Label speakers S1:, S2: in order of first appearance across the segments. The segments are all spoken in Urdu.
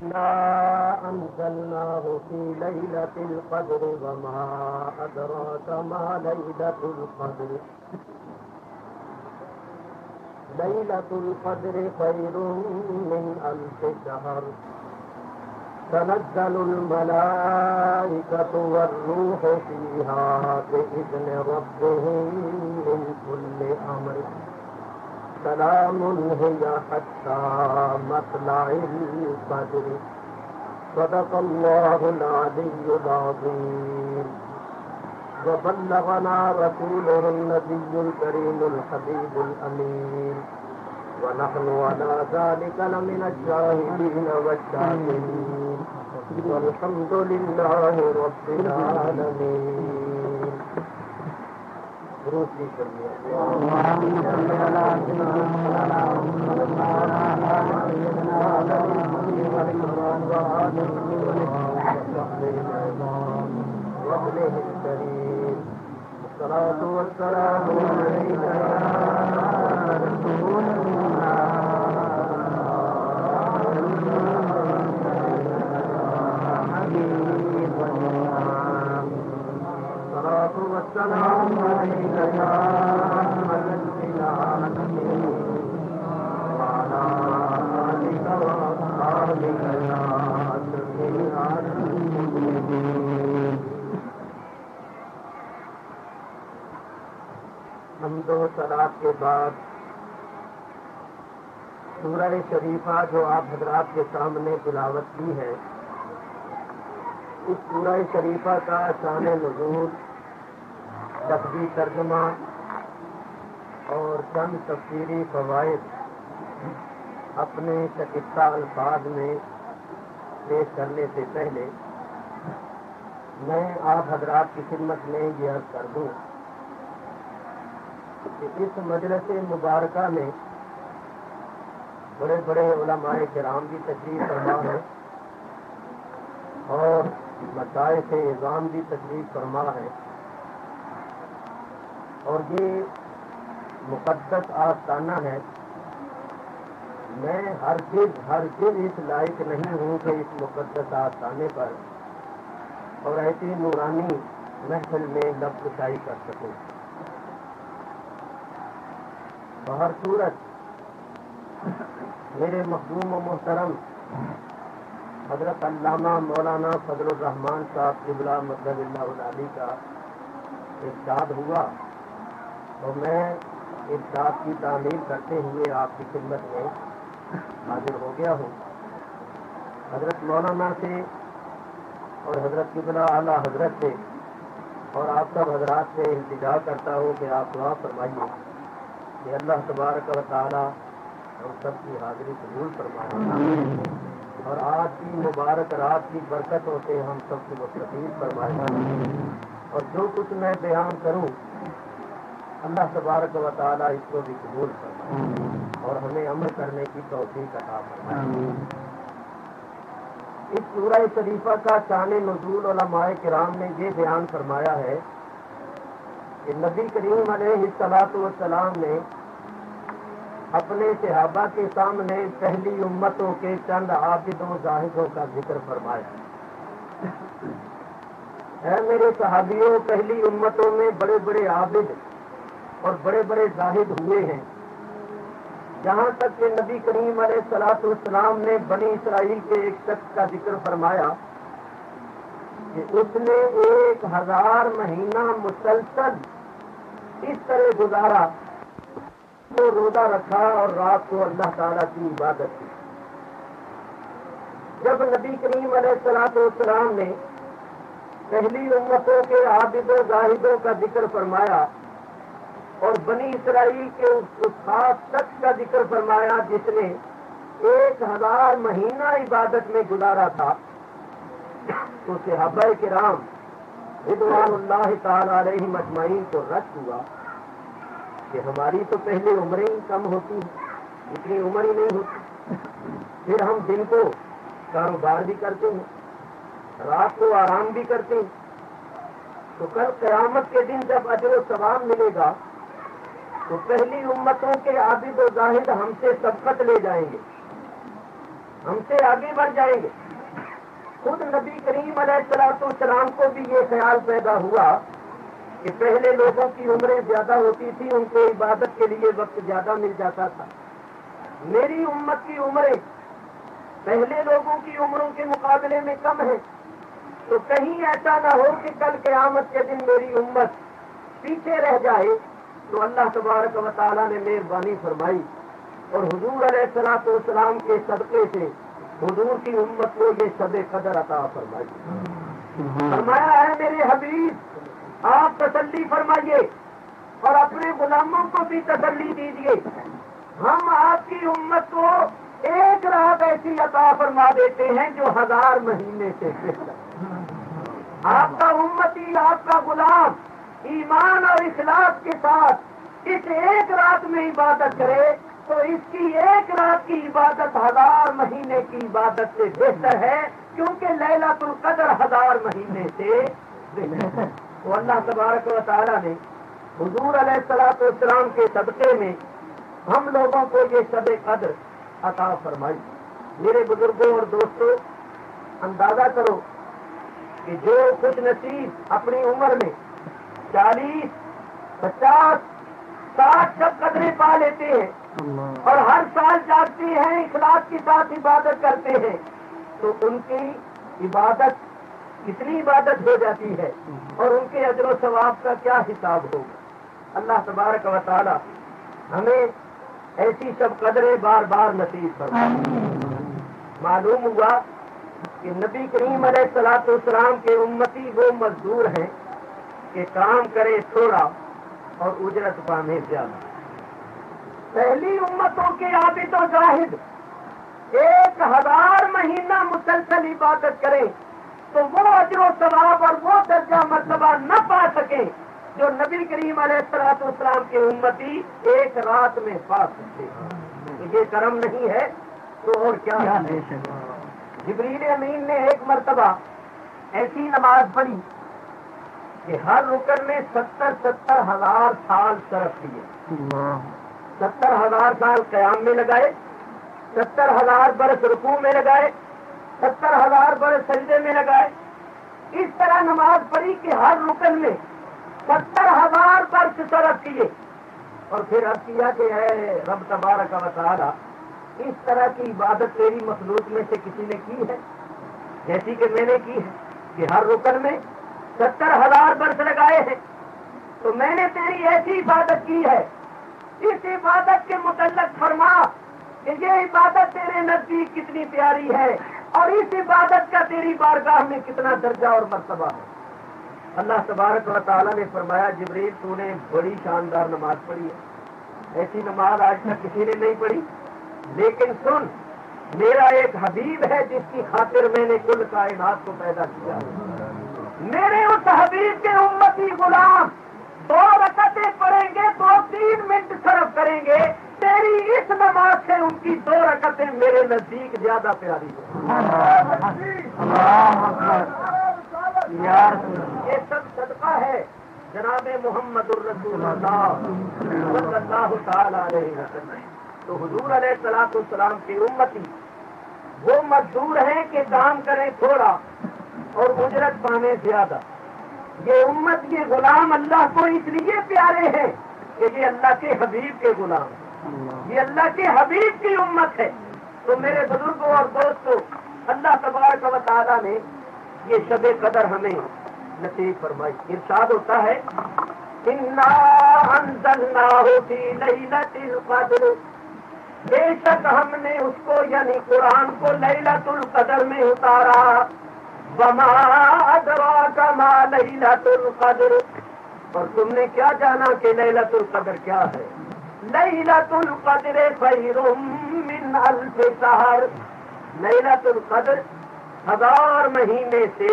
S1: إنا أنزلناه في ليلة القدر وما أدراك ما ليلة القدر ليلة القدر خير من ألف شهر تنزل الملائكة والروح فيها بإذن ربهم من كل أمر سلام هي حتى مطلع الفجر صدق الله العلي العظيم وبلغنا رسوله النبي الكريم الحبيب الأمين ونحن على ذلك لمن الشاهدين والشاكرين والحمد لله رب العالمين. روسی کریے وابنه الكريم الصلاة والسلام عليك يا رسول والسلام عليك يا أحمد العالمين وعلى آلك وأصحابك يا شفيع المذنبين. حمد و صلاۃ کے بعد سورہ شریفہ جو آپ حضرات کے سامنے تلاوت کی ہے، اس سورہ شریفہ کا شان نزول، لفظی ترجمہ اور چند تفسیری فوائد اپنے شکستہ الفاظ میں پیش کرنے سے پہلے میں آپ حضرات کی خدمت میں یہ عرض کر دوں کہ اس مجلس مبارکہ میں بڑے بڑے علماء کرام بھی تشریف فرما ہے اور مشائخ اعظام بھی تشریف فرما ہے، اور یہ مقدس آستانہ ہے. میں ہرگز اس لائق نہیں ہوں کہ اس مقدس آستانے پر اور ایسی نورانی محفل میں لب کشائی کر سکوں. بہر صورت میرے مخدوم و محترم حضرت علامہ مولانا فضل الرحمان صاحب قبلہ مدد اللہ العالی کا ارشاد ہوا اور میں ارشاد کی تعمیل کرتے ہوئے آپ کی خدمت میں حاضر ہو گیا ہوں. حضرت مولانا سے اور حضرت قبلہ اعلیٰ حضرت سے اور آپ سب حضرات سے التجا کرتا ہوں کہ آپ دعا فرمائیے کہ اللہ تبارک و تعالی ہم سب کی حاضری قبول فرمائے اور آج کی مبارک رات کی برکتوں سے ہم سب کو مستفید فرمائے، اور جو کچھ میں بیان کروں اللہ تبارک و تعالی اس کو بھی قبول فرمائے اور ہمیں عمل کرنے کی توفیق عطا فرمائے. اس سورہ شریفہ کا شان نزول علماء کرام نے یہ بیان فرمایا ہے کہ نبی کریم علیہ الصلوۃ والسلام نے اپنے صحابہ کے سامنے پہلی امتوں کے چند عابدوں زاہدوں کا ذکر فرمایا. اے میرے صحابیوں، پہلی امتوں میں بڑے بڑے عابد اور بڑے بڑے زاہد ہوئے ہیں، جہاں تک کہ نبی کریم علیہ الصلوۃ والسلام نے بنی اسرائیل کے ایک شخص کا ذکر فرمایا کہ اس نے 1000 مہینہ مسلسل اس طرح گزارا، تو روزہ رکھا اور رات کو اللہ تعالیٰ کی عبادت کی. جب نبی کریم علیہ الصلوۃ والسلام نے پہلی امتوں کے عابد و زاہدوں کا ذکر فرمایا اور بنی اسرائیل کے اس خاص شخص کا ذکر فرمایا جس نے 1000 مہینہ عبادت میں گزارا تھا، تو صحابہ کرام رضوان اللہ تعالی علیہم اجمعین کو رشک ہوا کہ ہماری تو پہلے عمریں ہی کم ہوتی ہیں، اتنی عمر ہی نہیں ہوتی، پھر ہم دن کو کاروبار بھی کرتے ہیں، رات کو آرام بھی کرتے ہیں، تو کل قیامت کے دن جب اجر و ثواب ملے گا تو پہلی امتوں کے عابد و زاہد ہم سے سبقت لے جائیں گے. ہم سے آگے بڑھ جائیں گے. خود نبی کریم علیہ السلام کو بھی یہ خیال پیدا ہوا کہ پہلے لوگوں کی عمریں زیادہ ہوتی تھی، ان کو عبادت کے لیے وقت زیادہ مل جاتا تھا. میری امت کی عمریں پہلے لوگوں کی عمروں کے مقابلے میں کم ہیں، تو کہیں ایسا نہ ہو کہ کل قیامت کے دن میری امت پیچھے رہ جائے. تو اللہ تبارک و تعالیٰ نے مہربانی فرمائی اور حضور علیہ السلام کے صدقے سے حضور کی امت کو یہ شب قدر عطا فرمائی. فرمایا ہے میرے حبیب آپ تسلی فرمائیے اور اپنے غلاموں کو بھی تسلی دیجیے، ہم آپ کی امت کو ایک رات ایسی عطا فرما دیتے ہیں جو 1000 مہینے سے بہتر. آپ کا امتی، آپ کا غلام ایمان اور اخلاص کے ساتھ اس ایک رات میں عبادت کرے تو اس کی ایک رات کی عبادت 1000 مہینے کی عبادت سے بہتر ہے، کیونکہ لیلۃ القدر 1000 مہینے سے بہتر ہے. تو اللہ تبارک و تعالیٰ نے حضور علیہ السلام کے صدقے میں ہم لوگوں کو یہ شب قدر عطا فرمائی. میرے بزرگوں اور دوستوں، اندازہ کرو کہ جو خوش نصیب اپنی عمر میں 40 50 60 شب قدریں پا لیتے ہیں اور ہر سال جاگتے ہیں، اخلاص کے ساتھ عبادت کرتے ہیں، تو ان کی عبادت کتنی عبادت ہو جاتی ہے اور ان کے اجر و ثواب کا کیا حساب ہوگا. اللہ تبارک و تعالی ہمیں ایسی شب قدریں بار بار نصیب فرمائے. معلوم ہوا کہ نبی کریم علیہ السلام کے امتی وہ مزدور ہیں کہ کام کرے تھوڑا اور اجرت پانے زیادہ. پہلی امتوں کے عابد و زاہد 1000 مہینہ مسلسل عبادت کریں تو وہ اجر و ثواب اور وہ درجہ مرتبہ نہ پا سکیں جو نبی کریم علیہ السلام کے امتی ایک رات میں پا سکتے. یہ کرم نہیں ہے تو اور کیا ہے. جبریل امین نے ایک مرتبہ ایسی نماز پڑھی کہ ہر رکن میں 70,000 سال صرف کیے. 70,000 سال قیام میں لگائے، 70,000 برس رکوع میں لگائے، 70,000 برس سجدے میں لگائے. اس طرح نماز پڑھی کہ ہر رکن میں 70,000 برس صرف کیے. اور پھر عرض کیا کہ اے رب تبارک و تعالی، اس طرح کی عبادت تیری مخلوق میں سے کسی نے کی ہے جیسی کہ میں نے کی ہے کہ ہر رکن میں 70,000 برس لگائے ہیں؟ تو میں نے تیری ایسی عبادت کی ہے. اس عبادت کے متعلق فرما کہ یہ عبادت تیرے نزدیک کتنی پیاری ہے اور اس عبادت کا تیری بارگاہ میں کتنا درجہ اور مرتبہ ہے. اللہ تبارک و تعالیٰ نے فرمایا جبریل تو نے بڑی شاندار نماز پڑھی ہے، ایسی نماز آج تک کسی نے نہیں پڑھی. لیکن سن، میرا ایک حبیب ہے جس کی خاطر میں نے کل کائنات کو پیدا کیا. میرے اس حبیب کے امتی غلام 2 رکعتیں پڑھیں گے تو 3 منٹ صرف کریں گے. تیری اس نماز سے ان کی 2 رکعتیں میرے نزدیک زیادہ پیاری ہیں. یہ سب صدقہ ہے جناب محمد الرسول اللہ صلی اللہ تعالی علیہ وسلم. تو حضور علیہ السلام کی امتی وہ مزدور ہیں کہ کام کریں تھوڑا اور اجرت پانے زیادہ. یہ امت، یہ غلام اللہ کو اس لیے پیارے ہیں کہ یہ اللہ کے حبیب کے غلام ہیں، یہ اللہ کے حبیب کی امت ہے. تو میرے بزرگوں اور دوستوں، اللہ تبارک و تعالیٰ نے یہ شب قدر ہمیں نصیب فرمائی. ارشاد ہوتا ہے اِنَّا أَنزَلْنَاهُ فِي لَيْلَةِ الْقَدْرِ، بے شک ہم نے اس کو یعنی قرآن کو لیلۃ القدر میں اتارا. وَمَا أَدْرَاكَ مَا لَيْلَةُ الْقَدْرِ، اور تم نے کیا جانا کہ لیلۃ القدر کیا ہے؟ لیلۃ القدر خیر من الف شہر، لیلۃ القدر 1000 مہینے سے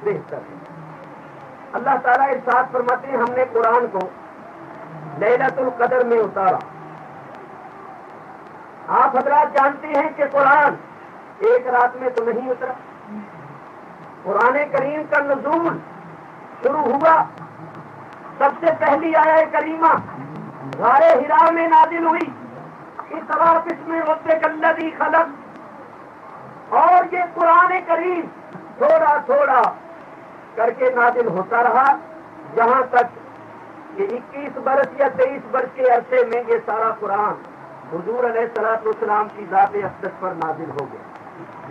S1: بہتر ہے. اللہ تعالیٰ ارشاد فرماتے ہیں ہم نے قرآن کو لیلۃ القدر میں اتارا. آپ حضرات جانتے ہیں کہ قرآن ایک رات میں تو نہیں اترا. قرآن کریم کا نزول شروع ہوا، سب سے پہلی آیت کریمہ غار حرا میں نازل ہوئی. اقرأ بسم ربک الذی خلق اور یہ قرآن کریم تھوڑا تھوڑا کر کے نازل ہوتا رہا یہاں تک کہ 21 برس یا 23 برس کے عرصے میں یہ سارا قرآن حضور علیہ الصلوۃ والسلام کی ذات اقدس پر نازل ہو گیا۔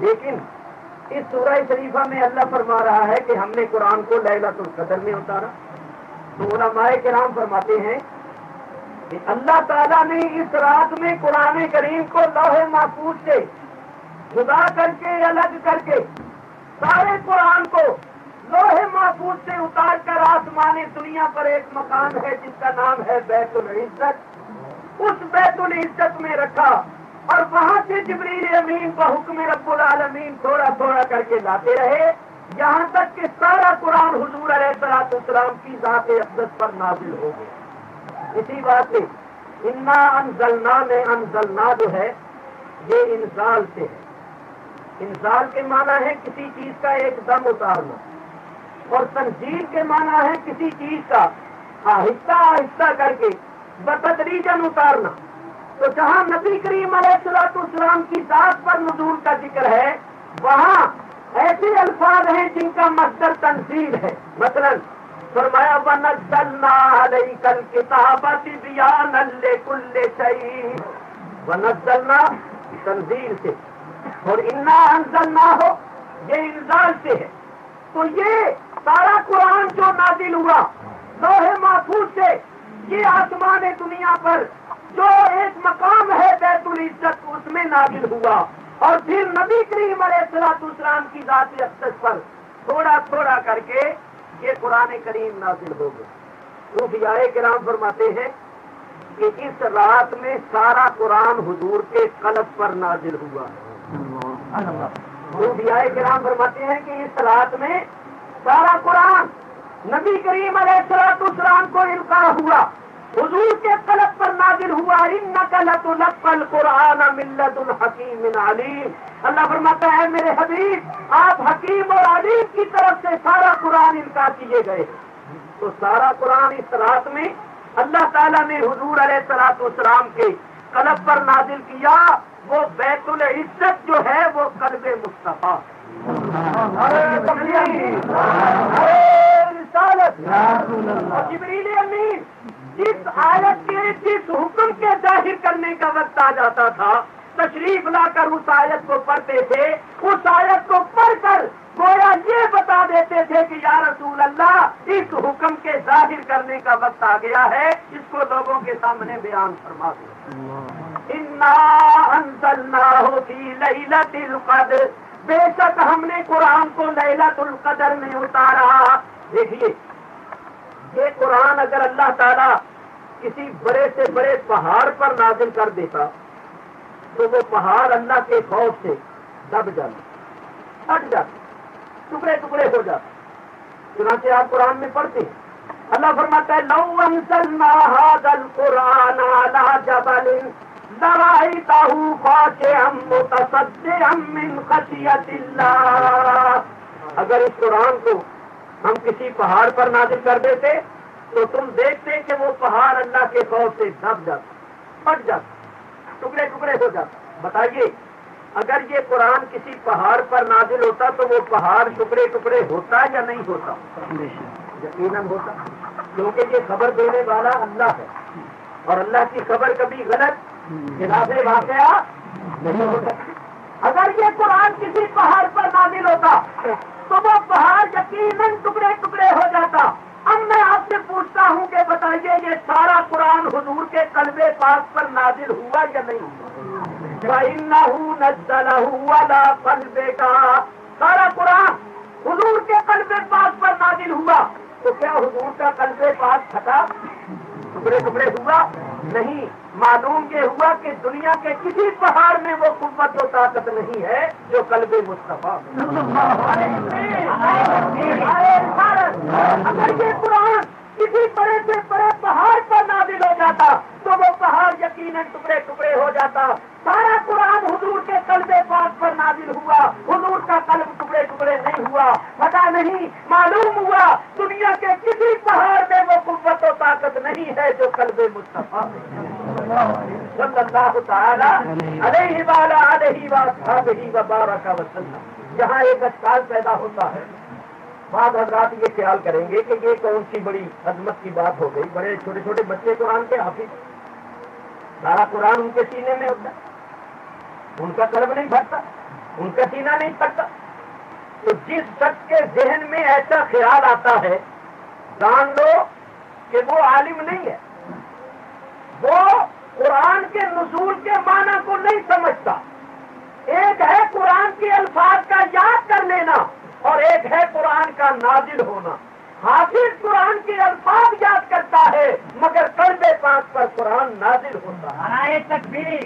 S1: لیکن اس سورہ شریفہ میں اللہ فرما رہا ہے کہ ہم نے قرآن کو لیلۃ القدر میں اتارا، تو علماء کرام فرماتے ہیں کہ اللہ تعالیٰ نے اس رات میں قرآن کریم کو لوح محفوظ سے جدا کر کے الگ کر کے سارے قرآن کو لوح محفوظ سے اتار کر آسمان دنیا پر ایک مکان ہے جس کا نام ہے بیت العزت، اس بیت العزت میں رکھا اور وہاں سے جبریل امین کو حکم رب العالمین تھوڑا تھوڑا کر کے لاتے رہے یہاں تک کہ سارا قرآن حضور علیہ الصلوۃ والسلام کی ذات اقدس پر نازل ہو گیا۔ اسی بات سے انا انزلنا میں انزلنا جو ہے یہ انزال سے ہے۔ انزال کے معنی ہے کسی چیز کا ایک دم اتارنا، اور تنزیل کے معنی ہے کسی چیز کا آہستہ آہستہ کر کے بتدریجاً اتارنا۔ تو جہاں نبی کریم علیہ الصلوۃ والسلام کی ذات پر نزول کا ذکر ہے وہاں ایسے الفاظ ہیں جن کا مصدر تنزیل ہے۔ مثلا فرمایا وَنَزَّلْنَا عَلَيْكَ الْكِتَابَ تِبْيَانًا لِكُلِّ شَيْءٍ، وَنَزَّلْنَا تنزیل سے، اور انا انزلناہ یہ انزال سے ہے۔ تو یہ سارا قرآن جو نازل ہوا لوح محفوظ سے یہ آسمان دنیا پر جو ایک مقام ہے بیت العزت اس میں نازل ہوا، اور پھر نبی کریم علیہ الصلوۃ والسلام کی ذات اقدس پر تھوڑا تھوڑا کر کے یہ قرآن کریم نازل ہو گیا۔ صوفیاء کرام فرماتے ہیں کہ اس رات میں سارا قرآن حضور کے قلب پر نازل ہوا۔ صوفیاء کرام فرماتے ہیں کہ اس رات میں سارا قرآن نبی کریم علیہ الصلوۃ والسلام کو القاء ہوا، حضور کے قلب پر نازل ہوا۔ انک لتلقی القرآن من لدن حکیم علیم، اللہ فرماتا ہے میرے حبیب آپ حکیم اور علیم کی طرف سے سارا قرآن القاء کیے گئے۔ تو سارا قرآن اس رات میں اللہ تعالیٰ نے حضور علیہ الصلوۃ والسلام کے قلب پر نازل کیا۔ وہ بیت العزت جو ہے وہ قلب مصطفیٰ، جبریل امین جس آیت کے جس حکم کے ظاہر کرنے کا وقت آ جاتا تھا تشریف لا کر اس آیت کو پڑھتے تھے، اس آیت کو پڑھ کر گویا یہ بتا دیتے تھے کہ یا رسول اللہ اس حکم کے ظاہر کرنے کا وقت آ گیا ہے، اس کو لوگوں کے سامنے بیان فرما دو۔ انا انزلناہ فی لیلۃ القدر، بے شک ہم نے قرآن کو لیلۃ القدر میں اتارا۔ دیکھیے یہ قرآن اگر اللہ تعالیٰ کسی بڑے سے بڑے پہاڑ پر نازل کر دیتا تو وہ پہاڑ اللہ کے خوف سے دب جاتا، پھٹ جاتا، ٹکڑے ٹکڑے ہو جاتا۔ چنانچہ آپ قرآن میں پڑھتے ہیں اللہ فرماتا ہے لو انزلنا ھذا القرآن علی جبل لرأیتہ خاشعا متصدعا من خشیۃ اللہ، اگر اس قرآن کو ہم کسی پہاڑ پر نازل کر دیتے تو تم دیکھتے کہ وہ پہاڑ اللہ کے خوف سے دب جاتا، پھٹ جاتا، ٹکڑے ٹکڑے ہو جاتا۔ بتائیے اگر یہ قرآن کسی پہاڑ پر نازل ہوتا تو وہ پہاڑ ٹکڑے ٹکڑے ہوتا یا نہیں ہوتا؟ یقیناً ہوتا، کیونکہ یہ خبر دینے والا اللہ ہے، اور اللہ کی خبر کبھی غلط خلاف واقعہ نہیں ہوتا۔ اگر یہ قرآن کسی پہاڑ پر نازل ہوتا تو وہ پہاڑ یقیناً ٹکڑے ٹکڑے ہو جاتا۔ اب میں آپ سے پوچھتا ہوں کہ بتائیے یہ سارا قرآن حضور کے قلب پاک پر نازل ہوا یا نہیں ہوا؟ وَإِنَّهُ نَزَّلَهُ عَلَىٰ قَلْبِكَ، سارا قرآن حضور کے قلب پاک پر نازل ہوا، تو کیا حضور کا قلب پاک پھٹا، ٹکڑے ٹکڑے ہوا؟ نہیں، معلوم یہ ہوا کہ دنیا کے کسی پہاڑ میں وہ قوت و طاقت نہیں ہے جو قلب مصطفیٰ۔ اگر یہ قرآن کسی بڑے سے بڑے پہاڑ پر نازل ہو جاتا تو وہ پہاڑ یقیناً ٹکڑے ٹکڑے ہو جاتا۔ سارا قرآن حضور کے قلب پاک پر نازل ہوا، حضور کا قلب ٹکڑے ٹکڑے نہیں ہوا، پتہ نہیں، معلوم ہوا دنیا کے کسی پہاڑ میں وہ قوت و طاقت نہیں ہے جو قلب مصطفیٰ صلی اللہ تعالی علیہ وعلی آلہ واصحابہ وبارک وسلم. جہاں ایک اشکال پیدا ہوتا ہے، بعض حضرات یہ خیال کریں گے کہ یہ کون سی بڑی عظمت کی بات ہو گئی، بڑے چھوٹے چھوٹے بچے قرآن کے حافظ، سارا قرآن ان کے سینے میں ہوتا ہے، ان کا قلب نہیں بھرتا، ان کا سینہ نہیں پھٹتا. تو جس شخص کے ذہن میں ایسا خیال آتا ہے، جان لو کہ وہ عالم نہیں ہے، وہ قرآن کے نزول کے معنی کو نہیں سمجھتا. ایک ہے قرآن کے الفاظ کا یاد کر لینا اور ایک ہے قرآن کا نازل ہونا. حافظ قرآن کے الفاظ یاد کرتا ہے مگر قلب پاک پر قرآن نازل ہوتا ہے. نعرہ تکبیر،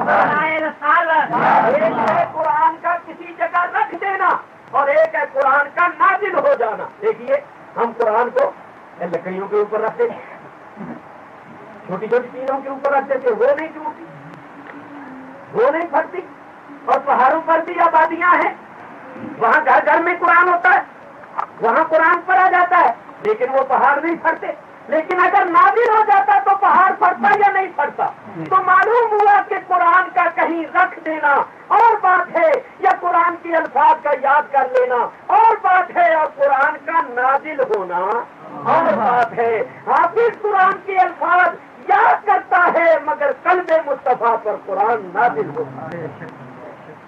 S1: نعرہ رسالت. ایک ہے قرآن کا کسی جگہ رکھ دینا اور ایک ہے قرآن کا نازل ہو جانا. دیکھیے ہم قرآن کو لکڑیوں کے اوپر رکھتے تھے، چھوٹی چھوٹی چیزوں کے اوپر رکھتے تھے، وہ نہیں ٹوٹتی، وہ نہیں پھٹتی. اور پہاڑوں پر بھی آبادیاں ہیں، وہاں گھر گھر میں قرآن ہوتا ہے، وہاں قرآن پڑھا جاتا ہے، لیکن وہ پہاڑ نہیں پھٹتے. لیکن اگر نازل ہو جاتا تو پہاڑ پھٹتا یا نہیں پھٹتا؟ تو معلوم ہوا کہ قرآن کا کہیں رکھ دینا اور بات ہے، یا قرآن کے الفاظ کا یاد کر لینا اور بات ہے، اور قرآن کا نازل ہونا اور بات ہے. حافظ قرآن کے الفاظ یاد کرتا ہے مگر قلب مصطفیٰ پر قرآن نازل ہوتا ہے.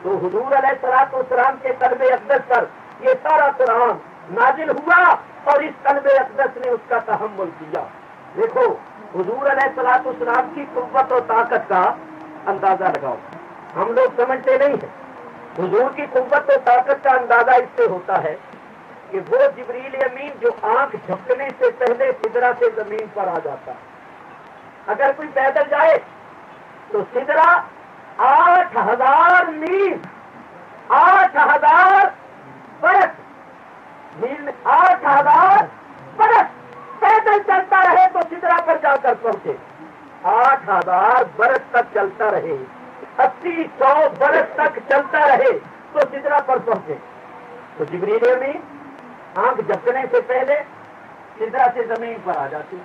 S1: تو حضور علیہ الصلوۃ والسلام کے قلب اقدس پر یہ سارا قرآن نازل ہوا اور اس قلب اقدس نے اس کا تحمل کیا. دیکھو حضور علیہ الصلوۃ والسلام کی قوت و طاقت کا اندازہ لگاؤ. ہم لوگ سمجھتے نہیں ہیں. حضور کی قوت و طاقت کا اندازہ اس سے ہوتا ہے کہ وہ جبریل امین جو آنکھ جھپکنے سے پہلے سدرہ سے زمین پر آ جاتا ہے. اگر کوئی پیدل جائے تو سدرہ 8,000 میل، 8,000 برس، میل میں 8,000 برس پیدل چلتا رہے تو سدرہ پر جا کر پہنچے. 8,000 برس تک چلتا رہے، 80-100 برس تک چلتا رہے تو سدرہ پر پہنچے. تو جبریل امین آنکھ جھپکنے سے پہلے سدرہ سے زمین پر آ جاتی.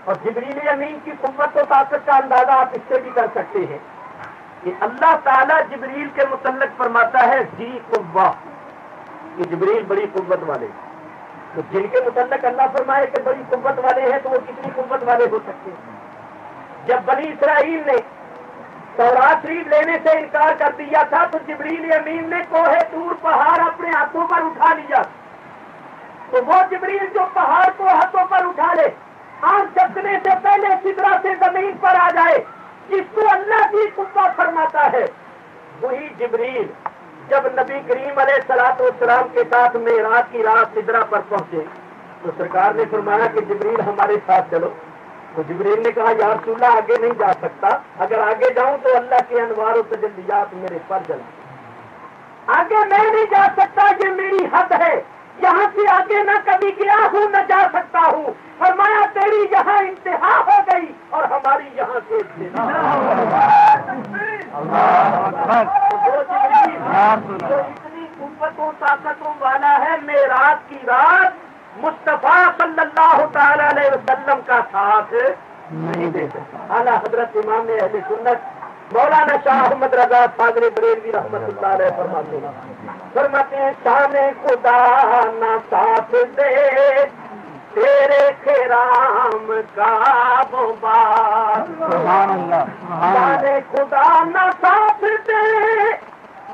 S1: اور جبریل امین کی قوت و طاقت کا اندازہ آپ اس سے بھی کر سکتے ہیں کہ اللہ تعالیٰ جبریل کے متعلق فرماتا ہے ذی قوہ، کہ جبریل بڑی قوت والے. تو جن کے متعلق اللہ فرمائے کہ بڑی قوت والے ہیں تو وہ کتنی قوت والے ہو سکتے ہیں؟ جب بنی اسرائیل نے تورات شریف لینے سے انکار کر دیا تھا تو جبریل امین نے کوہ طور پہاڑ اپنے ہاتھوں پر اٹھا لیا. تو وہ جبریل جو پہاڑ کو ہاتھوں پر اٹھا لے، آنکھ جھپکنے سے پہلے سدرہ سے زمین پر آ جائے، جس کو اللہ کی قوت فرماتا ہے، وہی جبریل جب نبی کریم علیہ الصلوۃ والسلام کے ساتھ معراج کی رات سدرہ پر پہنچے تو سرکار نے فرمایا کہ جبریل ہمارے ساتھ چلو. تو جبریل نے کہا یا رسول اللہ آگے نہیں جا سکتا، اگر آگے جاؤں تو اللہ کے انوار و تجلیات میرے پر جلیں، آگے میں نہیں جا سکتا، یہ میری حد ہے، یہاں سے آگے نہ کبھی گیا ہوں نہ جا سکتا ہوں. فرمایا تیری یہاں انتہا ہو گئی اور ہماری یہاں سے ابتدا. جو اتنی قوتوں طاقتوں والا ہے، معراج کی رات مصطفیٰ صلی اللہ تعالی علیہ وسلم کا ساتھ نہیں دے سکتا. اعلیٰ حضرت امام اہل سنت مولانا شاہ احمد رضا فاضل بریلوی رحمت اللہ علیہ فرماتے ہیں شان خدا نہ ساتھ دے تیرے خرام کا بار. شان خدا نہ ساتھ دے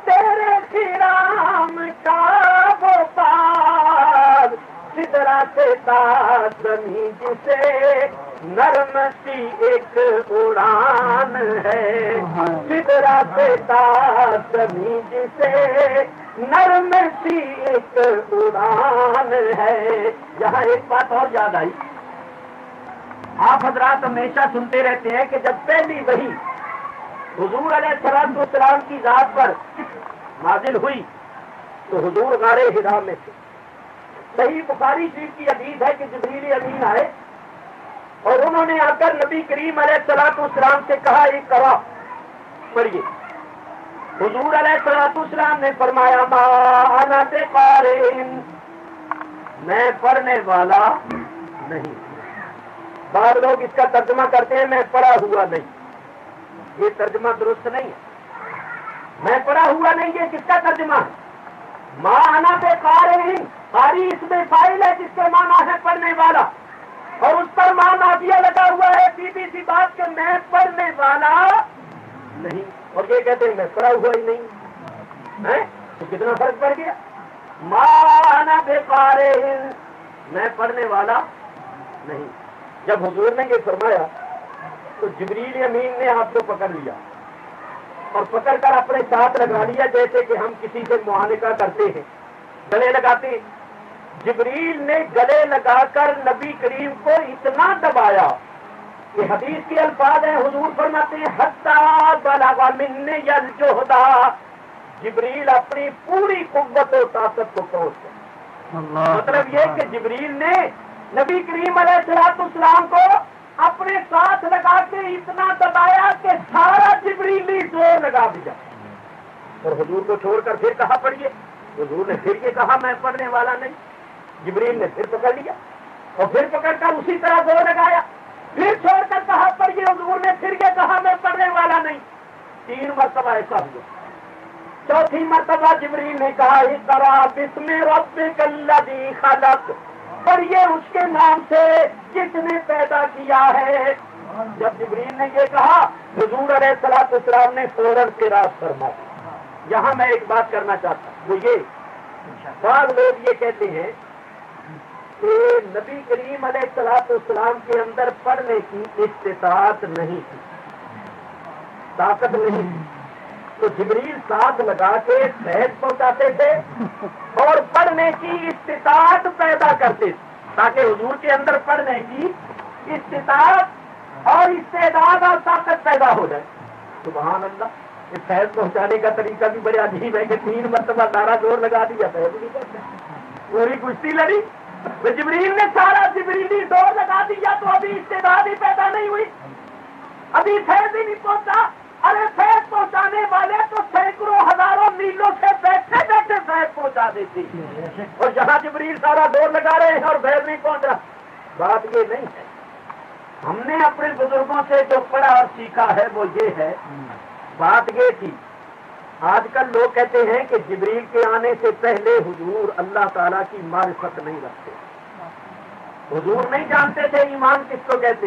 S1: تیرے خرام کا بار. سدرہ سے تاج زمین جسے نرم سی ایک اڑان ہے. سدرہ سے تاج زمین جسے نرم سی ایک اڑان ہے. یہاں ایک بات اور یاد آئی، آپ حضرات ہمیشہ سنتے رہتے ہیں کہ جب پہلی وحی حضور علیہ الصلوۃ والسلام کی ذات پر نازل ہوئی تو حضور غار حرا میں تھے. صحیح بخاری شریف کی حدیث ہے کہ جبریل امین آئے اور انہوں نے آ کر نبی کریم علیہ الصلوۃ والسلام سے کہا ایک کرا پڑھیے. حضور علیہ الصلوۃ والسلام نے فرمایا ما انا بقارئ، میں پڑھنے والا نہیں. بعض لوگ اس کا ترجمہ کرتے ہیں میں پڑھا ہوا نہیں. یہ ترجمہ درست نہیں ہے، میں پڑھا ہوا نہیں، یہ کس کا ترجمہ ہے؟ ماں انا بے قارئ، قاری اس میں فاعل ہے جس کے معنی ہے پڑھنے والا، اور اس پر ماں نافیہ لگا ہوا ہے، سیدھی سی بات کہ میں پڑھنے والا نہیں، اور یہ کہتے ہیں میں پڑھا ہوا ہی نہیں ہے، تو کتنا فرق پڑ گیا؟ ماں انا بے قارئ، میں پڑھنے والا نہیں۔ جب حضور نے یہ فرمایا تو جبریل امین نے آپ کو پکڑ لیا اور پکڑ کر اپنے ساتھ لگا لیا، جیسے کہ ہم کسی سے معانقہ کرتے ہیں، گلے لگاتے ہیں۔ جبریل نے گلے لگا کر نبی کریم کو اتنا دبایا کہ حدیث کے الفاظ ہیں، حضور فرماتے ہیں حتی بلغ منی الجہد، جبریل اپنی پوری قوت و طاقت کو پہنچ گیا۔ مطلب یہ کہ جبریل نے نبی کریم علیہ السلام کو اپنے ساتھ لگا کے اتنا دبایا کہ سارا جبریلی زور لگا دیا، اور حضور کو چھوڑ کر پھر کہا پڑھیے، حضور نے پھر یہ کہا میں پڑھنے والا نہیں، جبریل نے پھر پکڑ لیا اور پھر پکڑ کر اسی طرح زور لگایا، پھر چھوڑ کر کہا پڑھیے، حضور نے پھر یہ کہا میں پڑھنے والا نہیں، 3 مرتبہ ایسا ہوا۔ چوتھی مرتبہ جبریل نے کہا اقرأ بسم ربک الذی خلق، پڑھیے اس کے نام سے جس نے پیدا کیا ہے۔ جب جبریل نے یہ کہا حضور علیہ السلام نے فوراً قرات فرمایا۔ یہاں میں ایک بات کرنا چاہتا ہوں، وہ یہ بعض لوگ یہ کہتے ہیں کہ نبی کریم علیہ السلام کے اندر پڑھنے کی استطاعت نہیں تھی، طاقت نہیں تھی، تو جبریل ساتھ لگا کے فیض پہنچاتے تھے اور پڑھنے کی استطاعت پیدا کرتے تھے، تاکہ حضور کے اندر پڑھنے کی استطاعت اور استعداد اور طاقت پیدا ہو جائے۔ سبحان اللہ، یہ فیض پہنچانے کا طریقہ بھی بڑے عجیب ہے کہ 3 مرتبہ سارا زور لگا دیا، فیض نہیں کرتا، پوری کشتی لڑی، جبریل نے سارا جبریلی زور لگا دیا تو ابھی استعداد ہی پیدا نہیں ہوئی، ابھی فیض ہی نہیں پہنچا۔ ارے فیض پہنچانے والے تو سینکڑوں ہزاروں میلوں سے بیٹھے بیٹھے فیض پہنچا دیتی، اور جہاں جبریل سارا زور لگا رہے ہیں اور فیض نہیں پہنچ رہا۔ بات یہ نہیں ہے، ہم نے اپنے بزرگوں سے جو پڑھا اور سیکھا ہے وہ یہ ہے، بات یہ تھی۔ آج کل لوگ کہتے ہیں کہ جبریل کے آنے سے پہلے حضور اللہ تعالیٰ کی معرفت نہیں رکھتے، حضور نہیں جانتے تھے ایمان کس کو کہتے،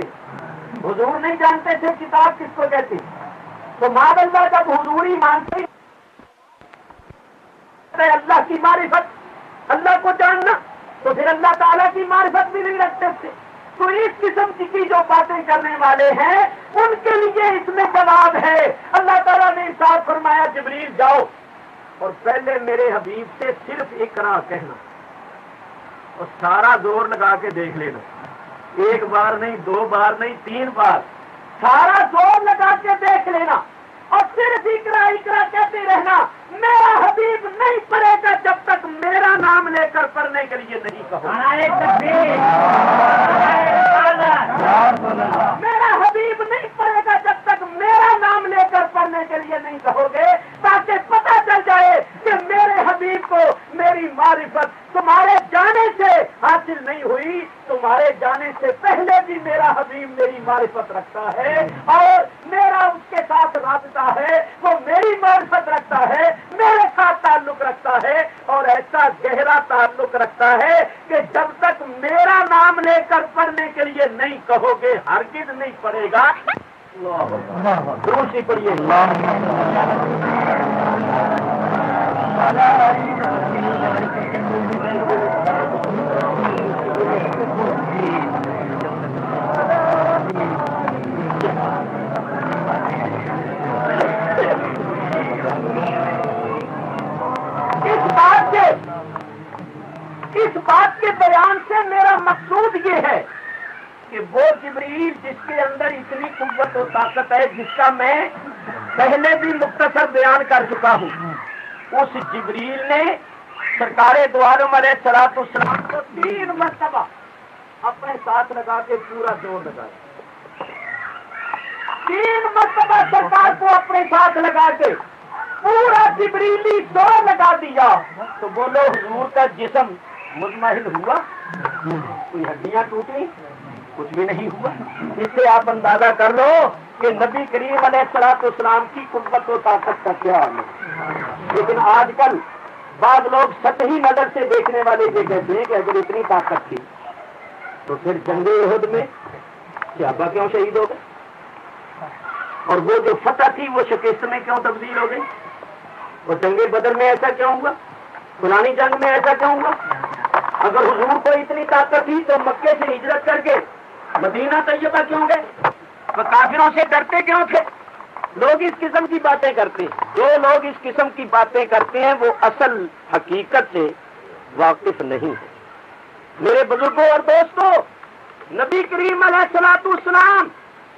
S1: حضور نہیں جانتے تھے کتاب کس کو کہتے، تو معاذ اللہ جب حضوری مانتے اللہ کی معرفت، اللہ کو جاننا، تو پھر اللہ تعالیٰ کی معرفت بھی نہیں رکھتے تھے۔ تو اس قسم کی جو باتیں کرنے والے ہیں ان کے لیے اس میں جواب ہے۔ اللہ تعالیٰ نے ارشاد فرمایا جبریل جاؤ اور پہلے میرے حبیب سے صرف اقرا کہنا، اور سارا زور لگا کے دیکھ لینا، 1 بار نہیں، 2 بار نہیں، 3 بار، سارا زور لگا کے دیکھ لینا، اور صرف اقرا اقرا کہتے رہنا۔ میرا حبیب نہیں پڑھے گا جب تک میرا نام لے کر پڑھنے کے لیے نہیں کہو۔ میرا حبیب نہیں پڑھے گا جب تک میرا نام لے کر پڑھنے کے لیے نہیں کہو گے، تاکہ پتہ چل جائے کہ میرے حبیب کو میری معرفت تمہارے جانے سے حاصل نہیں ہوئی، تمہارے جانے سے پہلے بھی میرا حبیب میری معرفت رکھتا ہے، اور میرا اس کے ساتھ رابطہ ہے، وہ میری معرفت رکھتا ہے، میرے ساتھ تعلق رکھتا ہے، اور ایسا گہرا تعلق رکھتا ہے کہ جب تک میرا نام لے کر پڑھنے کے لیے نہیں کہو گے ہرگز نہیں پڑھے گا۔ درود پڑھیے۔ اس بات کے بیان سے میرا مقصود یہ ہے کہ وہ جبریل جس کے اندر اتنی قوت و طاقت ہے، جس کا میں پہلے بھی مختصر بیان کر چکا ہوں، اس جبریل نے سرکار دو عالم علیہ السلام کو 3 مرتبہ اپنے ساتھ لگا کے پورا زور لگایا، 3 مرتبہ سرکار کو اپنے ساتھ لگا کے پورا جبریلی زور لگا دیا۔ تو بولو حضور کا جسم مطمئن ہوا؟ کوئی ہڈیاں ٹوٹی؟ کچھ بھی نہیں ہوا. اس سے آپ اندازہ کر لو کہ نبی کریم علیہ السلام کی قوت و طاقت کا کیا حال ہے. لیکن آج کل بعض لوگ سطحی نظر سے دیکھنے والے یہ کہتے ہیں کہ اگر اتنی طاقت تھی تو پھر جنگ احد میں صحابہ کیوں شہید ہو گئے, اور وہ جو فتح تھی وہ شکست میں کیوں تبدیل ہو گئی, اور جنگ بدر میں ایسا کیوں ہوا, فلانی جنگ میں ایسا کیوں ہوا. اگر حضور کو اتنی طاقت تھی تو مکے سے ہجرت کر کے مدینہ طیبہ کیوں گئے, وہ کافروں سے ڈرتے کیوں تھے. لوگ اس قسم کی باتیں کرتے ہیں. جو لوگ اس قسم کی باتیں کرتے ہیں وہ اصل حقیقت سے واقف نہیں ہے. میرے بزرگوں اور دوستوں, نبی کریم علیہ السلام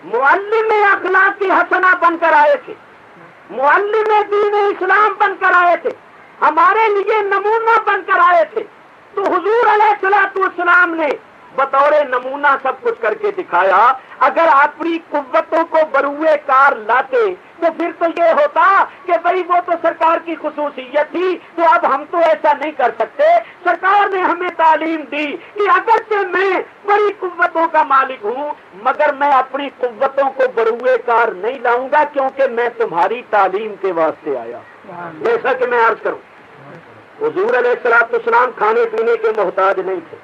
S1: معلم اخلاق حسنہ بن کر آئے تھے, معلم دین اسلام بن کر آئے تھے, ہمارے لیے نمونہ بن کر آئے تھے. تو حضور علیہ السلام نے بطور نمونہ سب کچھ کر کے دکھایا. اگر اپنی قوتوں کو بروئے کار لاتے تو پھر تو یہ ہوتا کہ بھئی وہ تو سرکار کی خصوصیت تھی, تو اب ہم تو ایسا نہیں کر سکتے. سرکار نے ہمیں تعلیم دی کہ اگرچہ میں بڑی قوتوں کا مالک ہوں مگر میں اپنی قوتوں کو بروئے کار نہیں لاؤں گا, کیونکہ میں تمہاری تعلیم کے واسطے آیا. جیسا کہ میں عرض کروں, حضور علیہ السلام کھانے پینے کے محتاج نہیں تھے,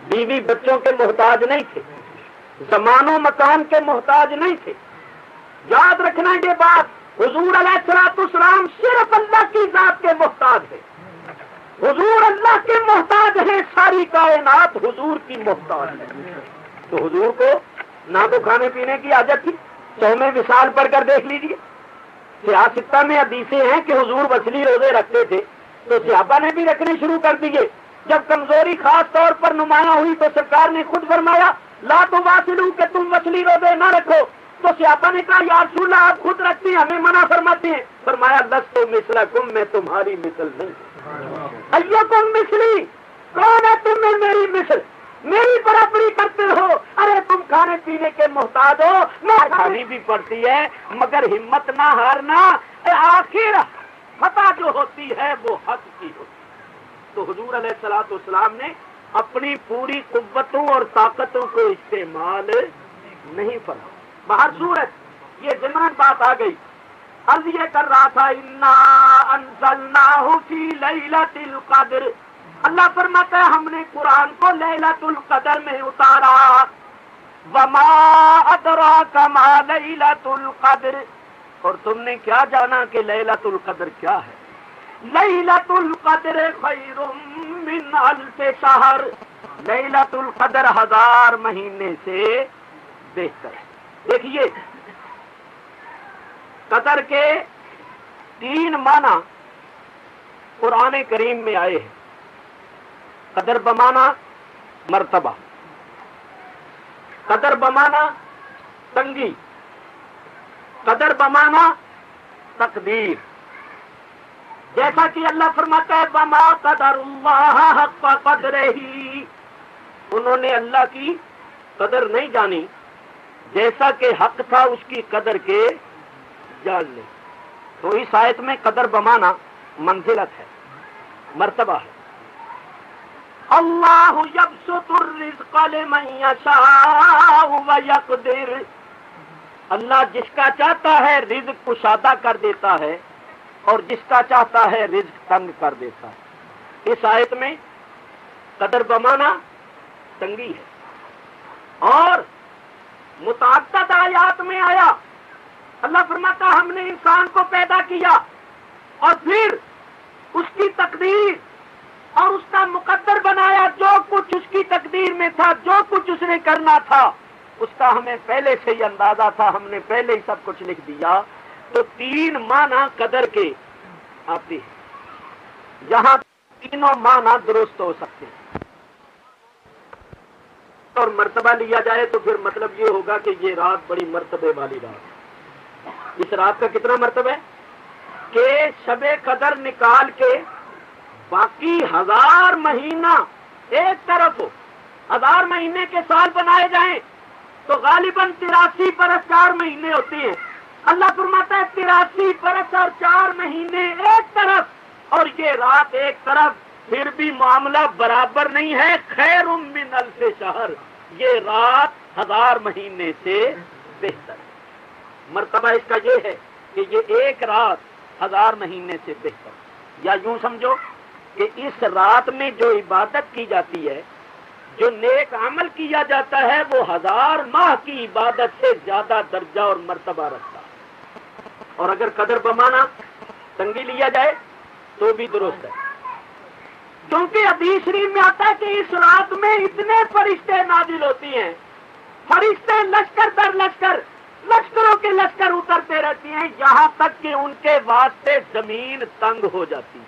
S1: بیوی بچوں کے محتاج نہیں تھے, زمان و مکان کے محتاج نہیں تھے. یاد رکھنا یہ بات, حضور علیہ السلام صرف اللہ کی ذات کے محتاج ہیں. حضور اللہ کے محتاج ہیں, ساری کائنات حضور کی محتاج ہے. تو حضور کو نہ تو کھانے پینے کی عادت تھی. 100 وصال پڑھ کر دیکھ لیجیے, سیاستہ میں حدیثیں ہیں کہ حضور وصلی روزے رکھتے تھے, تو صحابہ نے بھی رکھنے شروع کر دیے. جب کمزوری خاص طور پر نمایاں ہوئی تو سرکار نے خود فرمایا لا تواصلوا کہ تم وصلی روزے نہ رکھو. تو صحابہ نے کہا یا رسول اللہ آپ خود رکھتے ہیں, ہمیں منع فرماتے ہیں. فرمایا لست مثلکم, میں تمہاری مثل نہیں. ایکم مثلی, کون ہے تم میں میری مثل, میری برابری کرتے ہو. ارے تم کھانے پینے کے محتاج ہو, میں کھانی بھی پڑتی ہے مگر ہمت نہ ہارنا, آخر فتح جو ہوتی ہے وہ حق کی ہوتی ہے. تو حضور علیہ السلام نے اپنی پوری قوتوں اور طاقتوں کو استعمال نہیں فرمایا. باہر صورت یہ ضمن بات آ گئی. عرض یہ کر رہا تھا انا انزلناہ فی لیلۃ القدر, اللہ فرماتا ہے ہم نے قرآن کو لیلۃ القدر میں اتارا. وما ادراک ما لیلۃ القدر, اور تم نے کیا جانا کہ لیلۃ القدر کیا ہے. لیلۃ القدر خیر من الف شہر, لیلۃ القدر 1000 مہینے سے بہتر ہے. دیکھیے قدر کے 3 معنی قرآن کریم میں آئے ہیں. قدر بمانا مرتبہ, قدر بمانا تنگی, قدر بمانا تقدیر. جیسا کہ اللہ فرماتا ہے وما قدر اللہ حق قدرہ, انہوں نے اللہ کی قدر نہیں جانی جیسا کہ حق تھا اس کی قدر کے جان لے. تو اس آیت میں قدر بمانا منزلت ہے, مرتبہ ہے. اللہ یبسط الرزق لمن یشاء ویقدر, اللہ جس کا چاہتا ہے رزق کشادہ کر دیتا ہے اور جس کا چاہتا ہے رزق تنگ کر دیتا ہے. اس آیت میں قدر بمانا تنگی ہے, اور متعدد آیات میں آیا اللہ فرماتا ہم نے انسان کو پیدا کیا اور پھر اس کی تقدیر اور اس کا مقدر بنایا. جو کچھ اس کی تقدیر میں تھا, جو کچھ اس نے کرنا تھا اس کا ہمیں پہلے سے ہی اندازہ تھا, ہم نے پہلے ہی سب کچھ لکھ دیا. تو 3 معنی قدر کے آتے ہیں, یہاں تینوں معنی درست ہو سکتے ہیں. اور مرتبہ لیا جائے تو پھر مطلب یہ ہوگا کہ یہ رات بڑی مرتبے والی رات ہے. اس رات کا کتنا مرتبہ ہے کہ شب قدر نکال کے باقی 1000 مہینہ ایک طرف ہو, 1000 مہینے کے سال بنائے جائیں تو غالباً 83 برس 4 مہینے ہوتے ہیں. اللہ فرماتا ہے 83 برس اور 4 مہینے ایک طرف اور یہ رات ایک طرف, پھر بھی معاملہ برابر نہیں ہے. خیر من الف شہر,
S2: یہ رات 1000 مہینے سے بہتر ہے۔ مرتبہ اس کا یہ ہے کہ یہ ایک رات 1000 مہینے سے بہتر، یا یوں سمجھو کہ اس رات میں جو عبادت کی جاتی ہے، جو نیک عمل کیا جاتا ہے، وہ 1000 ماہ کی عبادت سے زیادہ درجہ اور مرتبہ رکھتا ہے۔ اور اگر قدر بمانا تنگی لیا جائے تو بھی درست ہے، کیونکہ حدیث شریف میں آتا ہے کہ اس رات میں اتنے فرشتے نازل ہوتی ہیں، فرشتے لشکر در لشکر، لشکروں کے لشکر اترتے رہتی ہیں، یہاں تک کہ ان کے واسطے زمین تنگ ہو جاتی ہے،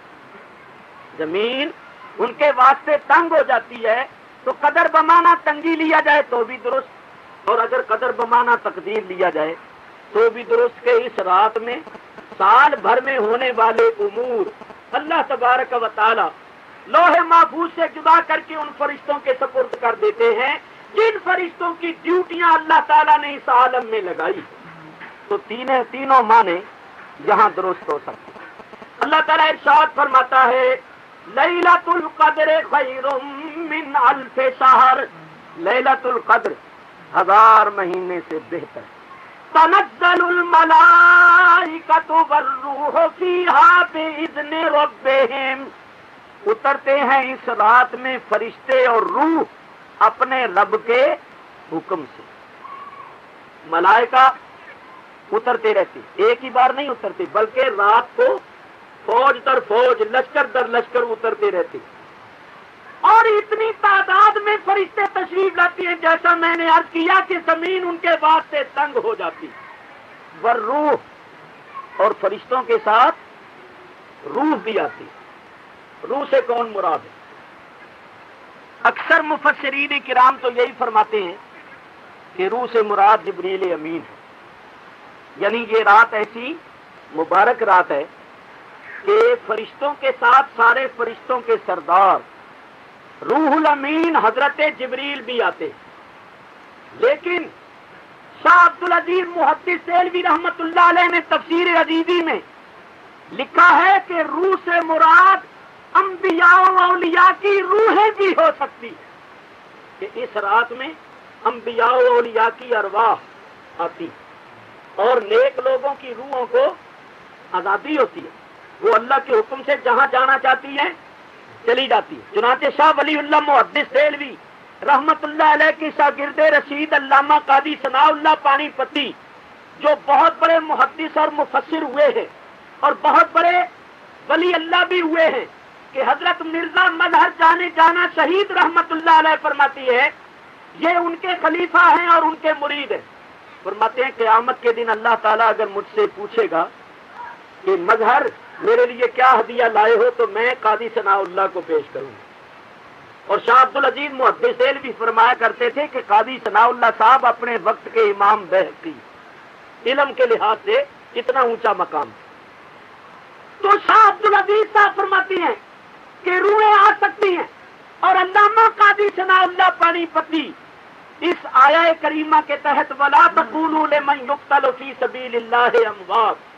S2: زمین ان کے واسطے تنگ ہو جاتی ہے۔ تو قدر بمانا تنگی لیا جائے تو بھی درست، اور اگر قدر بمانا تقدیر لیا جائے تو بھی درست، کہ اس رات میں سال بھر میں ہونے والے امور اللہ تبارک و تعالی لوح محفوظ سے جدا کر کے ان فرشتوں کے سپرد کر دیتے ہیں جن فرشتوں کی ڈیوٹیاں اللہ تعالیٰ نے اس عالم میں لگائی۔ تو تینوں معنی یہاں درست ہو سکتے۔ اللہ تعالیٰ ارشاد فرماتا ہے لیلۃ القدر خیر من الف شہر، لیلۃ القدر 1000 مہینے سے بہتر۔ تنزل الملائکۃ والروح فیہا بإذن ربہم، اترتے ہیں اس رات میں فرشتے اور روح اپنے رب کے حکم سے۔ ملائکہ اترتے رہتے، ایک ہی بار نہیں اترتے، بلکہ رات کو فوج در فوج، لشکر در لشکر اترتے رہتے، اور اتنی تعداد میں فرشتے تشریف لاتی ہیں جیسا میں نے عرض کیا کہ زمین ان کے واسطے تنگ ہو جاتی۔ والروح، اور فرشتوں کے ساتھ روح بھی آتی۔ روح سے کون مراد ہے؟ اکثر مفسرین کرام تو یہی فرماتے ہیں کہ روح سے مراد جبریل امین ہے، یعنی یہ رات ایسی مبارک رات ہے کہ فرشتوں کے ساتھ سارے فرشتوں کے سردار روح الامین حضرت جبریل بھی آتے۔ لیکن شاہ عبدالعزیز محدث دہلوی رحمت اللہ علیہ نے تفسیر عزیزی میں لکھا ہے کہ روح سے مراد انبیاء و اولیاء کی روحیں بھی ہو سکتی ہے، کہ اس رات میں انبیاء و اولیاء کی ارواح آتی اور نیک لوگوں کی روحوں کو آزادی ہوتی ہے، وہ اللہ کے حکم سے جہاں جانا چاہتی ہے چلی جاتی ہے۔ چنانچہ شاہ ولی اللہ محدث دہلوی رحمت اللہ علیہ کی شاگرد رشید علامہ قاضی ثناء اللہ پانی پتی، جو بہت بڑے محدث اور مفسر ہوئے ہیں اور بہت بڑے ولی اللہ بھی ہوئے ہیں، کہ حضرت مرزا مظہر جانا شہید رحمت اللہ علیہ فرماتی ہے یہ ان کے خلیفہ ہیں اور ان کے مرید ہیں۔ فرماتے ہیں قیامت کے دن اللہ تعالیٰ اگر مجھ سے پوچھے گا کہ مظہر میرے لیے کیا ہدیہ لائے ہو، تو میں قاضی ثناء اللہ کو پیش کروں گا۔ اور شاہ عبدالعزیز محدث دہلوی فرمایا کرتے تھے کہ قاضی ثناء اللہ صاحب اپنے وقت کے امام بہقی، علم کے لحاظ سے اتنا اونچا مقام۔ تو شاہ عبدالعزیز صاحب فرماتی ہیں کہ روحیں آ سکتی ہیں، اور علامہ قاضی ثناء اللہ پانی پتی اس آیہ کریمہ کے تحت وَلَا تَقُولُوا لِمَن يُقْتَلُ فِي سَبِيلِ اللَّهِ أَمْوَاتٌ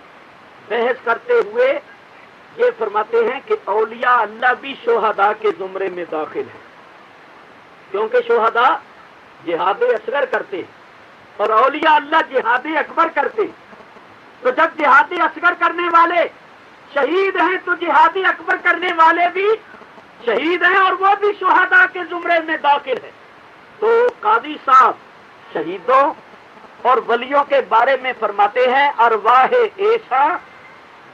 S2: بحث کرتے ہوئے یہ فرماتے ہیں کہ اولیاء اللہ بھی شہداء کے زمرے میں داخل ہیں، کیونکہ شہداء جہاد اصغر کرتے ہیں اور اولیاء اللہ جہاد اکبر کرتے ہیں۔ تو جب جہاد اصغر کرنے والے شہید ہیں تو جہاد اکبر کرنے والے بھی شہید ہیں اور وہ بھی شہداء کے زمرے میں داخل ہیں۔ تو قاضی صاحب شہیدوں اور ولیوں کے بارے میں فرماتے ہیں ارواح ایشا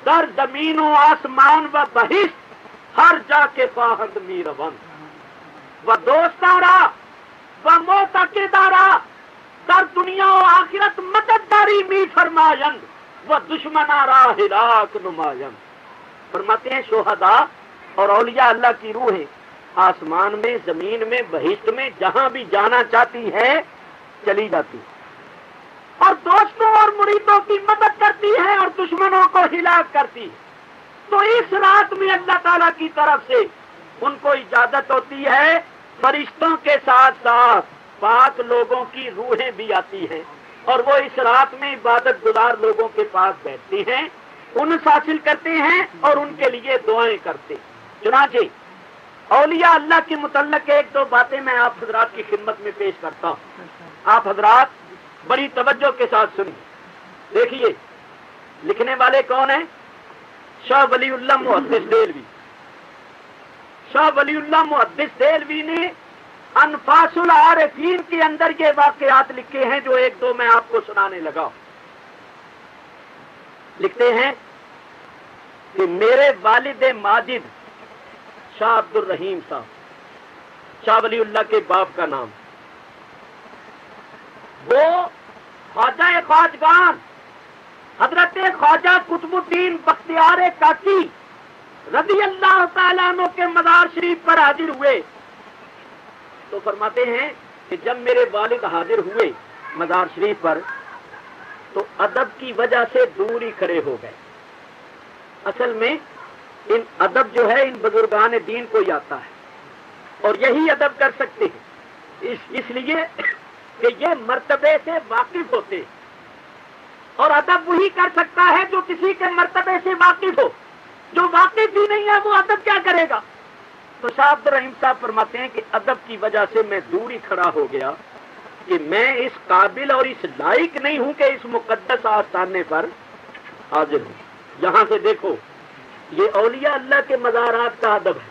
S2: در زمین و آسمان و بہشت ہر جا کے خواہد می روان و دوستارا و معتقدارا در دنیا و آخرت مددداری می فرمایند و دشمنارا ہلاک نمایند۔ فرماتے ہیں شہداء اور اولیاء اللہ کی روحیں آسمان میں، زمین میں، بہشت میں جہاں بھی جانا چاہتی ہے چلی جاتی اور دوستوں اور مریدوں کی مدد کرتی ہے اور دشمنوں کو ہلاک کرتی ہے۔ تو اس رات میں اللہ تعالیٰ کی طرف سے ان کو اجازت ہوتی ہے، فرشتوں کے ساتھ ساتھ پاک لوگوں کی روحیں بھی آتی ہیں اور وہ اس رات میں عبادت گزار لوگوں کے پاس بیٹھتی ہیں، انس حاصل کرتے ہیں اور ان کے لیے دعائیں کرتے ہیں۔ چنانچہ اولیاء اللہ کے متعلق ایک دو باتیں میں آپ حضرات کی خدمت میں پیش کرتا ہوں. آپ حضرات بڑی توجہ کے ساتھ سنیں. دیکھیے لکھنے والے کون ہیں؟ شاہ ولی اللہ محدث دہلوی. شاہ ولی اللہ محدث دہلوی نے انفاس العارفین کے اندر یہ واقعات لکھے ہیں جو ایک دو میں آپ کو سنانے لگا. لکھتے ہیں کہ میرے والد ماجد شاہ عبد الرحیم صاحب، شاہ ولی اللہ کے باپ کا نام، وہ خواجہ خواجگان حضرت خواجہ قطب الدین بختیار کاکی رضی اللہ تعالیٰ عنہ کے مزار شریف پر حاضر ہوئے. تو فرماتے ہیں کہ جب میرے والد حاضر ہوئے مزار شریف پر تو ادب کی وجہ سے دور ہی کھڑے ہو گئے. اصل میں ان ادب جو ہے ان بزرگان دین کو ہی آتا ہے اور یہی ادب کر سکتے ہیں، اس لیے کہ یہ مرتبے سے واقف ہوتے ہیں. اور ادب وہی کر سکتا ہے جو کسی کے مرتبے سے واقف ہو. جو واقف ہی نہیں ہے وہ ادب کیا کرے گا؟ تو شاہ عبد الرحیم صاحب فرماتے ہیں کہ ادب کی وجہ سے میں دور ہی کھڑا ہو گیا کہ میں اس قابل اور اس لائق نہیں ہوں کہ اس مقدس آستانے پر حاضر ہوں. یہاں سے دیکھو یہ اولیاء اللہ کے مزارات کا ادب ہے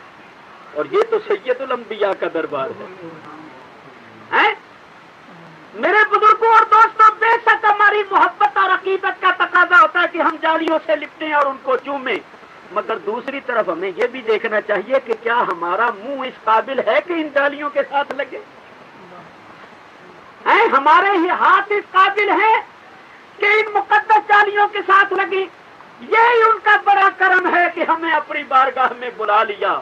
S2: اور یہ تو سید الانبیاء کا دربار ہے. میرے بزرگوں اور دوستوں، بے شک ہماری محبت اور عقیدت کا تقاضا ہوتا ہے کہ ہم جالیوں سے لپٹیں اور ان کو چومیں، مگر دوسری طرف ہمیں یہ بھی دیکھنا چاہیے کہ کیا ہمارا منہ اس قابل ہے کہ ان جالیوں کے ساتھ لگے؟ ہمارے ہی ہاتھ اس قابل ہے کہ ان مقدس جالیوں کے ساتھ لگیں؟ یہی ان کا بڑا کرم ہے کہ ہمیں اپنی بارگاہ میں بلا لیا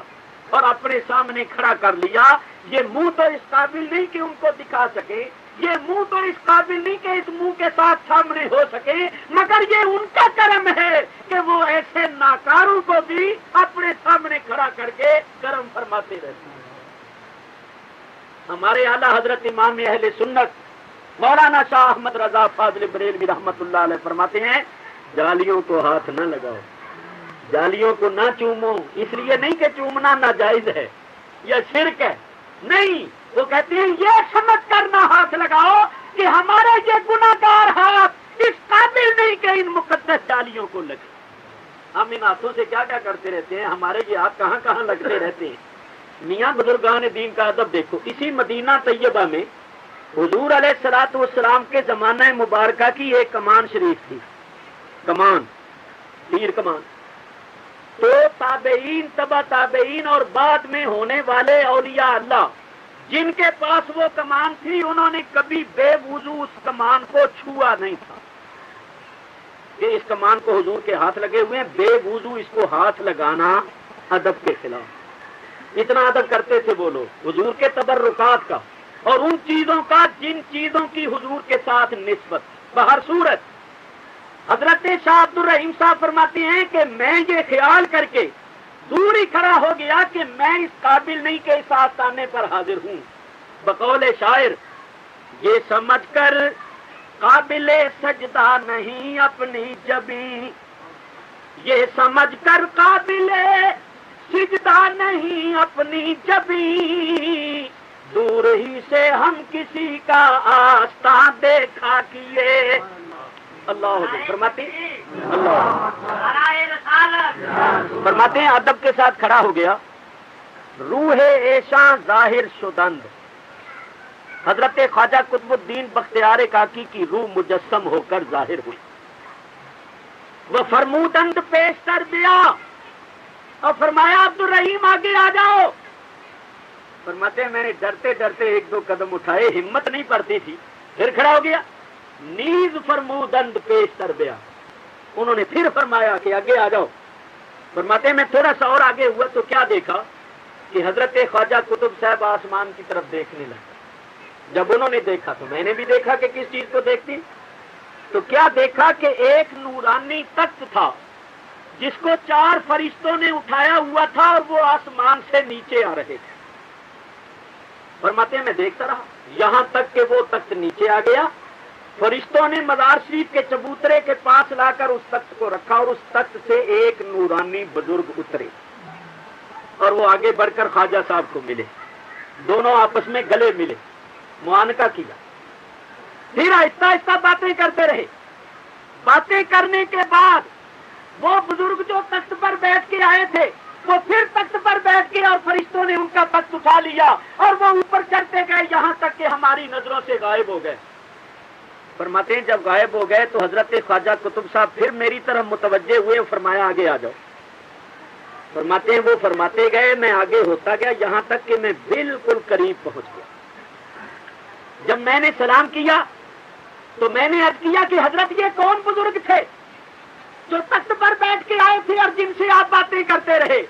S2: اور اپنے سامنے کھڑا کر لیا. یہ منہ تو اس قابل نہیں کہ ان کو دکھا سکے، یہ منہ تو اس قابل نہیں کہ اس منہ کے ساتھ سامنے ہو سکے، مگر یہ ان کا کرم ہے کہ وہ ایسے ناکاروں کو بھی اپنے سامنے کھڑا کر کے کرم فرماتے رہتے ہیں. ہمارے اعلیٰ حضرت امام اہل سنت مولانا شاہ احمد رضا فاضل بریلوی رحمت اللہ علیہ فرماتے ہیں جالیوں کو ہاتھ نہ لگاؤ، جالیوں کو نہ چومو. اس لیے نہیں کہ چومنا ناجائز ہے یا شرک ہے، نہیں، وہ کہتے ہیں یہ سمجھ کر نہ ہاتھ لگاؤ کہ ہمارے یہ گناہگار ہاتھ اس قابل نہیں کہ ان مقدس جالیوں کو لگے. ہم ان ہاتھوں سے کیا کیا کرتے رہتے ہیں، ہمارے یہ ہاتھ کہاں کہاں لگتے رہتے ہیں. میاں بزرگان دین کا ادب دیکھو. اسی مدینہ طیبہ میں حضور علیہ الصلوۃ والسلام کے زمانہ مبارکہ کی ایک کمان شریف تھی، کمان، تیر کمان. تو تابعین، تبع تابعین اور بعد میں ہونے والے اولیاء اللہ جن کے پاس وہ کمان تھی انہوں نے کبھی بے وضو اس کمان کو چھوا نہیں تھا. کہ اس کمان کو حضور کے ہاتھ لگے ہوئے ہیں، بے وضو اس کو ہاتھ لگانا ادب کے خلاف. اتنا ادب کرتے تھے وہ لوگ حضور کے تبرکات کا اور ان چیزوں کا جن چیزوں کی حضور کے ساتھ نسبت. بہر صورت حضرت شاہ عبد الرحیم صاحب فرماتے ہیں کہ میں یہ خیال کر کے دور ہی کھڑا ہو گیا کہ میں اس قابل نہیں کہ اس آستانے پر حاضر ہوں. بقول شاعر یہ سمجھ کر قابل سجدہ نہیں اپنی جبیں، یہ سمجھ کر قابل سجدہ نہیں اپنی جبیں، دور ہی سے ہم کسی کا آستان دیکھا کیے. اللہ فرماتے فرماتے ہیں ادب کے ساتھ کھڑا ہو گیا. روح ایشاں ظاہر شدند، حضرت خواجہ قطب الدین بختیار کاکی کی روح مجسم ہو کر ظاہر ہوئی. وہ فرمودند پیش کر دیا اور فرمایا عبد الرحیم آگے آ جاؤ. فرماتے ہیں میں نے ڈرتے ڈرتے ایک دو قدم اٹھائے، ہمت نہیں پڑتی تھی، پھر کھڑا ہو گیا. نیز فرمودند پیش کر دیا. انہوں نے پھر فرمایا کہ آگے آ جاؤ. فرماتے ہیں میں تھوڑا سا اور آگے ہوا تو کیا دیکھا کہ حضرت خواجہ قطب صاحب آسمان کی طرف دیکھنے لگے. جب انہوں نے دیکھا تو میں نے بھی دیکھا کہ کس چیز کو دیکھتی. تو کیا دیکھا کہ ایک نورانی تخت تھا جس کو 4 فرشتوں نے اٹھایا ہوا تھا اور وہ آسمان سے نیچے آ رہے تھے. فرماتے ہیں میں دیکھتا رہا یہاں تک کہ وہ تخت نیچے آ گیا. فرشتوں نے مزار شریف کے چبوترے کے پاس لا کر اس تخت کو رکھا اور اس تخت سے ایک نورانی بزرگ اترے اور وہ آگے بڑھ کر خواجہ صاحب کو ملے، دونوں آپس میں گلے ملے، معانقہ کیا، پھر آہستہ آہستہ باتیں کرتے رہے۔ باتیں کرنے کے بعد وہ بزرگ جو تخت پر بیٹھ کے آئے تھے وہ پھر تخت پر بیٹھ کے اور فرشتوں نے ان کا تخت اٹھا لیا اور وہ اوپر چڑھتے گئے یہاں تک کہ ہماری نظروں سے غائب ہو گئے۔ فرماتے ہیں جب غائب ہو گئے تو حضرت خواجہ قطب صاحب پھر میری طرف متوجہ ہوئے، فرمایا آگے آ جاؤ۔ فرماتے ہیں وہ فرماتے گئے، میں آگے ہوتا گیا یہاں تک کہ میں بالکل قریب پہنچ گیا۔ جب میں نے سلام کیا تو میں نے عرض کیا کہ حضرت یہ کون بزرگ تھے جو تخت پر بیٹھ کے آئے تھے اور جن سے آپ باتیں کرتے رہے؟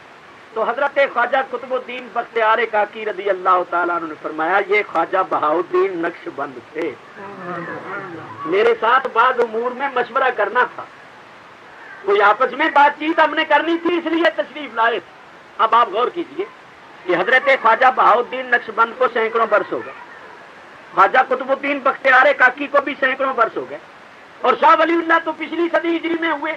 S2: تو حضرت خواجہ قطب الدین بختیار کاکی رضی اللہ تعالیٰ عنہ نے فرمایا یہ خواجہ بہاؤالدین نقش بند تھے، میرے ساتھ بعض امور میں مشورہ کرنا تھا، کوئی آپس میں بات چیت ہم نے کرنی تھی، اس لیے تشریف لائے۔ اب آپ غور کیجئے کہ حضرت خواجہ بہاؤالدین نقش بند کو سینکڑوں برس ہو گئے، خواجہ قطب الدین بختیار کاکی کو بھی سینکڑوں برس ہو گئے، اور شاہ ولی اللہ تو پچھلی صدی ہجری میں ہوئے۔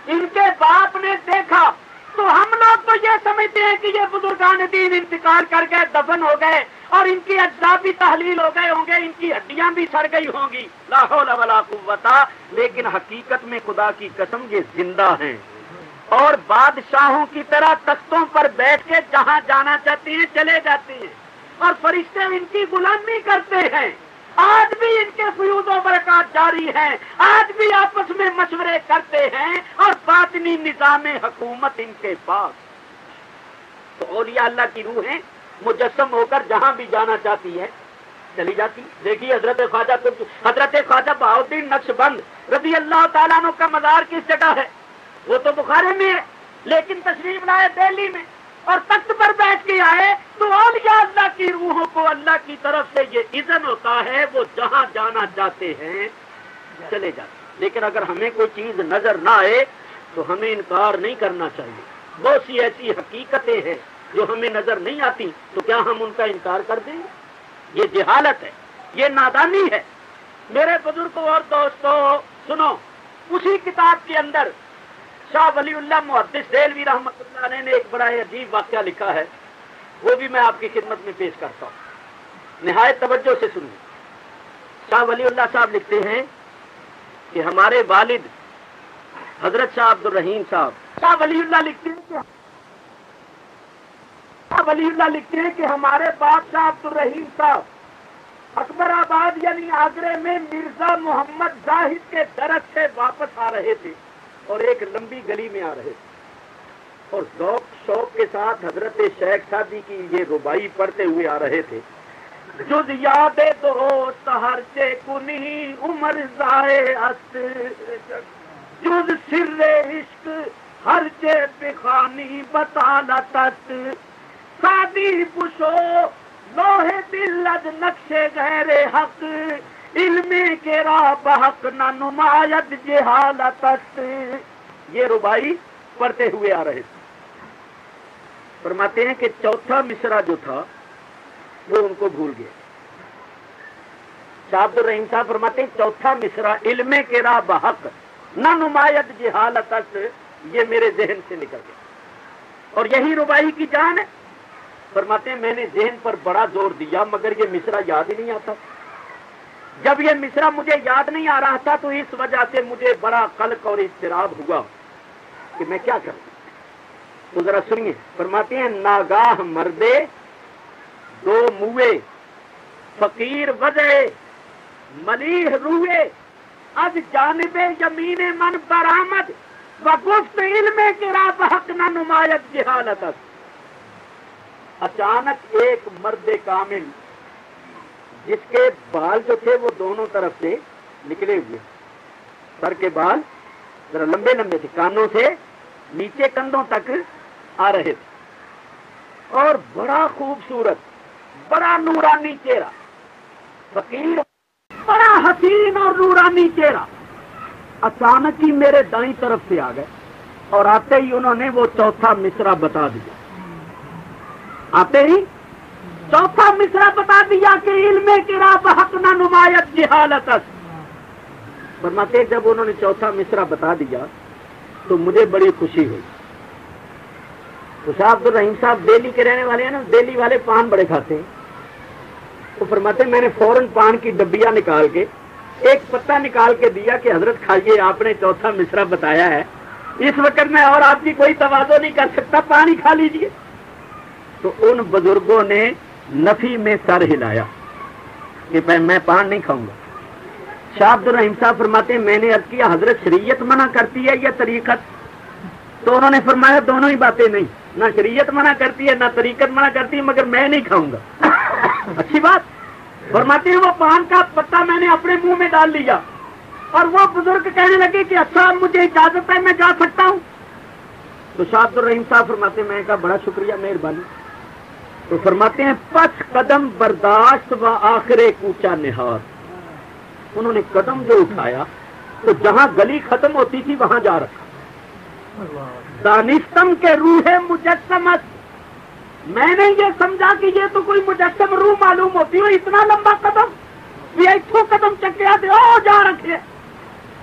S2: ان کے باپ نے دیکھا تو ہم لوگ تو یہ سمجھتے ہیں کہ یہ بزرگان دین انتقال کر گئے، دفن ہو گئے، اور ان کی اجزاء بھی تحلیل ہو گئے ہوں گے، ان کی ہڈیاں بھی سڑ گئی ہوں گی، لا حول ولا قوت، لیکن حقیقت میں خدا کی قسم یہ زندہ ہیں، اور بادشاہوں کی طرح تختوں پر بیٹھ کے جہاں جانا چاہتے ہیں چلے جاتے ہیں، اور فرشتے ان کی غلامی کرتے ہیں۔ آج بھی ان کے فیوض و برکات جاری ہیں، آج بھی آپس میں مشورے کرتے ہیں، اور باطنی نظام حکومت ان کے پاس۔ تو اولیاء اللہ کی روحیں مجسم ہو کر جہاں بھی جانا چاہتی ہے چلی جاتی۔ دیکھیے حضرت خواجہ بہاؤالدین نقش بند رضی اللہ تعالیٰ عنہ کا مزار کس جگہ ہے؟ وہ تو بخارے میں ہے، لیکن تشریف لائے دہلی میں اور تخت پر بیٹھ کے آئے تو اولیاء اللہ کی روحوں کو اللہ کی طرف سے یہ اذن ہوتا ہے، وہ جہاں جانا چاہتے ہیں چلے جاتے ہیں۔ لیکن اگر ہمیں کوئی چیز نظر نہ آئے تو ہمیں انکار نہیں کرنا چاہیے۔ بہت سی ایسی حقیقتیں ہیں جو ہمیں نظر نہیں آتی، تو کیا ہم ان کا انکار کر دیں؟ یہ جہالت ہے، یہ نادانی ہے۔ میرے بزرگوں اور دوستو سنو، اسی کتاب کے اندر شاہ ولی اللہ محدث دہلوی رحمۃ اللہ علیہ نے ایک بڑا عجیب واقعہ لکھا ہے، وہ بھی میں آپ کی خدمت میں پیش کرتا ہوں، نہایت توجہ سے سنیے۔ شاہ ولی اللہ صاحب لکھتے ہیں کہ ہمارے والد حضرت شاہ عبد الرحیم صاحب، شاہ ولی اللہ لکھتے ہیں کہ ہمارے باپ شاہ عبد الرحیم صاحب اکبر آباد یعنی آگرے میں مرزا محمد زاہد کے درس سے واپس آ رہے تھے، اور ایک لمبی گلی میں آ رہے تھے، اور ذوق شوق کے ساتھ حضرت شیخ سعدی کی یہ ربائی پڑھتے ہوئے آ رہے تھے۔ جز یاد دوست ہر چے کنی عمر ضائع است، جز سر عشق ہر چے بخانی بطالت است، سعدی پشو لوہ دل از نقش غیر حق، علم کے راہ بحق نہ نمایت جہالت است۔ یہ ربائی پڑھتے ہوئے آ رہے تھے۔ فرماتے ہیں کہ چوتھا مصرع جو تھا وہ ان کو بھول گیا۔ شاہ عبد الرحیم صاحب فرماتے ہیں چوتھا مصرع علم کے راہ بحق نہ نمایت جہالت است، یہ میرے ذہن سے نکل گیا، اور یہی ربائی کی جان ہے۔ فرماتے ہیں میں نے ذہن پر بڑا زور دیا مگر یہ مصرع یاد ہی نہیں آتا۔ جب یہ مصرع مجھے یاد نہیں آ رہا تھا تو اس وجہ سے مجھے بڑا قلق اور اضطراب ہوا کہ میں کیا کروں۔ تو ذرا سنیے، فرماتے ہیں ناگاہ مردے دو موے فقیر وضع ملیح روئے، از جانب یمین من برآمد و گفت علم کے راہ بحق نہ نمایت جہالت است۔ اچانک ایک مرد کامل جس کے بال جو تھے وہ دونوں طرف سے نکلے ہوئے، سر کے بال ذرا لمبے لمبے تھے، کانوں سے نیچے کندھوں تک آ رہے تھے، اور بڑا خوبصورت، بڑا نورانی چہرہ، فقیر، بڑا حسین اور نورانی چہرہ، اچانک ہی میرے دائیں طرف سے آ گئے، اور آتے ہی انہوں نے وہ چوتھا مصرع بتا دیا۔ آتے ہی چوتھا مصرع بتا دیا کہ علم کے راہ بحق نہ نمایت جہالت است۔ فرماتے جب انہوں نے چوتھا مصرع بتا دیا تو مجھے بڑی خوشی ہوئی، تو شاہ عبد الرحیم صاحب دہلی کے رہنے والے ہیں نا، دہلی والے پان بڑے کھاتے ہیں. تو فرماتے ہیں میں نے فوراً پان کی ڈبیا نکال کے ایک پتا نکال کے دیا کہ حضرت کھائیے، آپ نے چوتھا مصرع بتایا ہے، اس وقت میں اور آپ کی کوئی تواضع نہیں کر سکتا، پانی کھا لیجیے. تو ان بزرگوں نے نفی میں سر ہلایا کہ میں پان نہیں کھاؤں گا. شاہ عبد الرحیم صاحب فرماتے ہیں میں نے عرض کیا حضرت شریعت منع کرتی ہے یا طریقت؟ تو انہوں نے فرمایا دونوں ہی باتیں نہیں، نہ شریعت منع کرتی ہے نہ طریقت منع کرتی ہے، مگر میں نہیں کھاؤں گا. اچھی بات. فرماتے ہیں وہ پان کا پتا میں نے اپنے منہ میں ڈال لیا اور وہ بزرگ کہنے لگے کہ اچھا مجھے اجازت ہے، میں جا سکتا ہوں. تو شاہ عبد الرحیم صاحب فرماتے ہیں میں کہا بڑا شکریہ، مہربانی. تو فرماتے ہیں پس قدم برداشت و آخر کوچا نہاد. انہوں نے قدم جو اٹھایا تو جہاں گلی ختم ہوتی تھی وہاں جا رکھا. دانستم کے روح مجسمت، میں نے یہ سمجھا کہ یہ تو کوئی مجسم روح معلوم ہوتی ہو، اتنا لمبا قدم یہ ایک قدم چکیا دے او جا رکھے.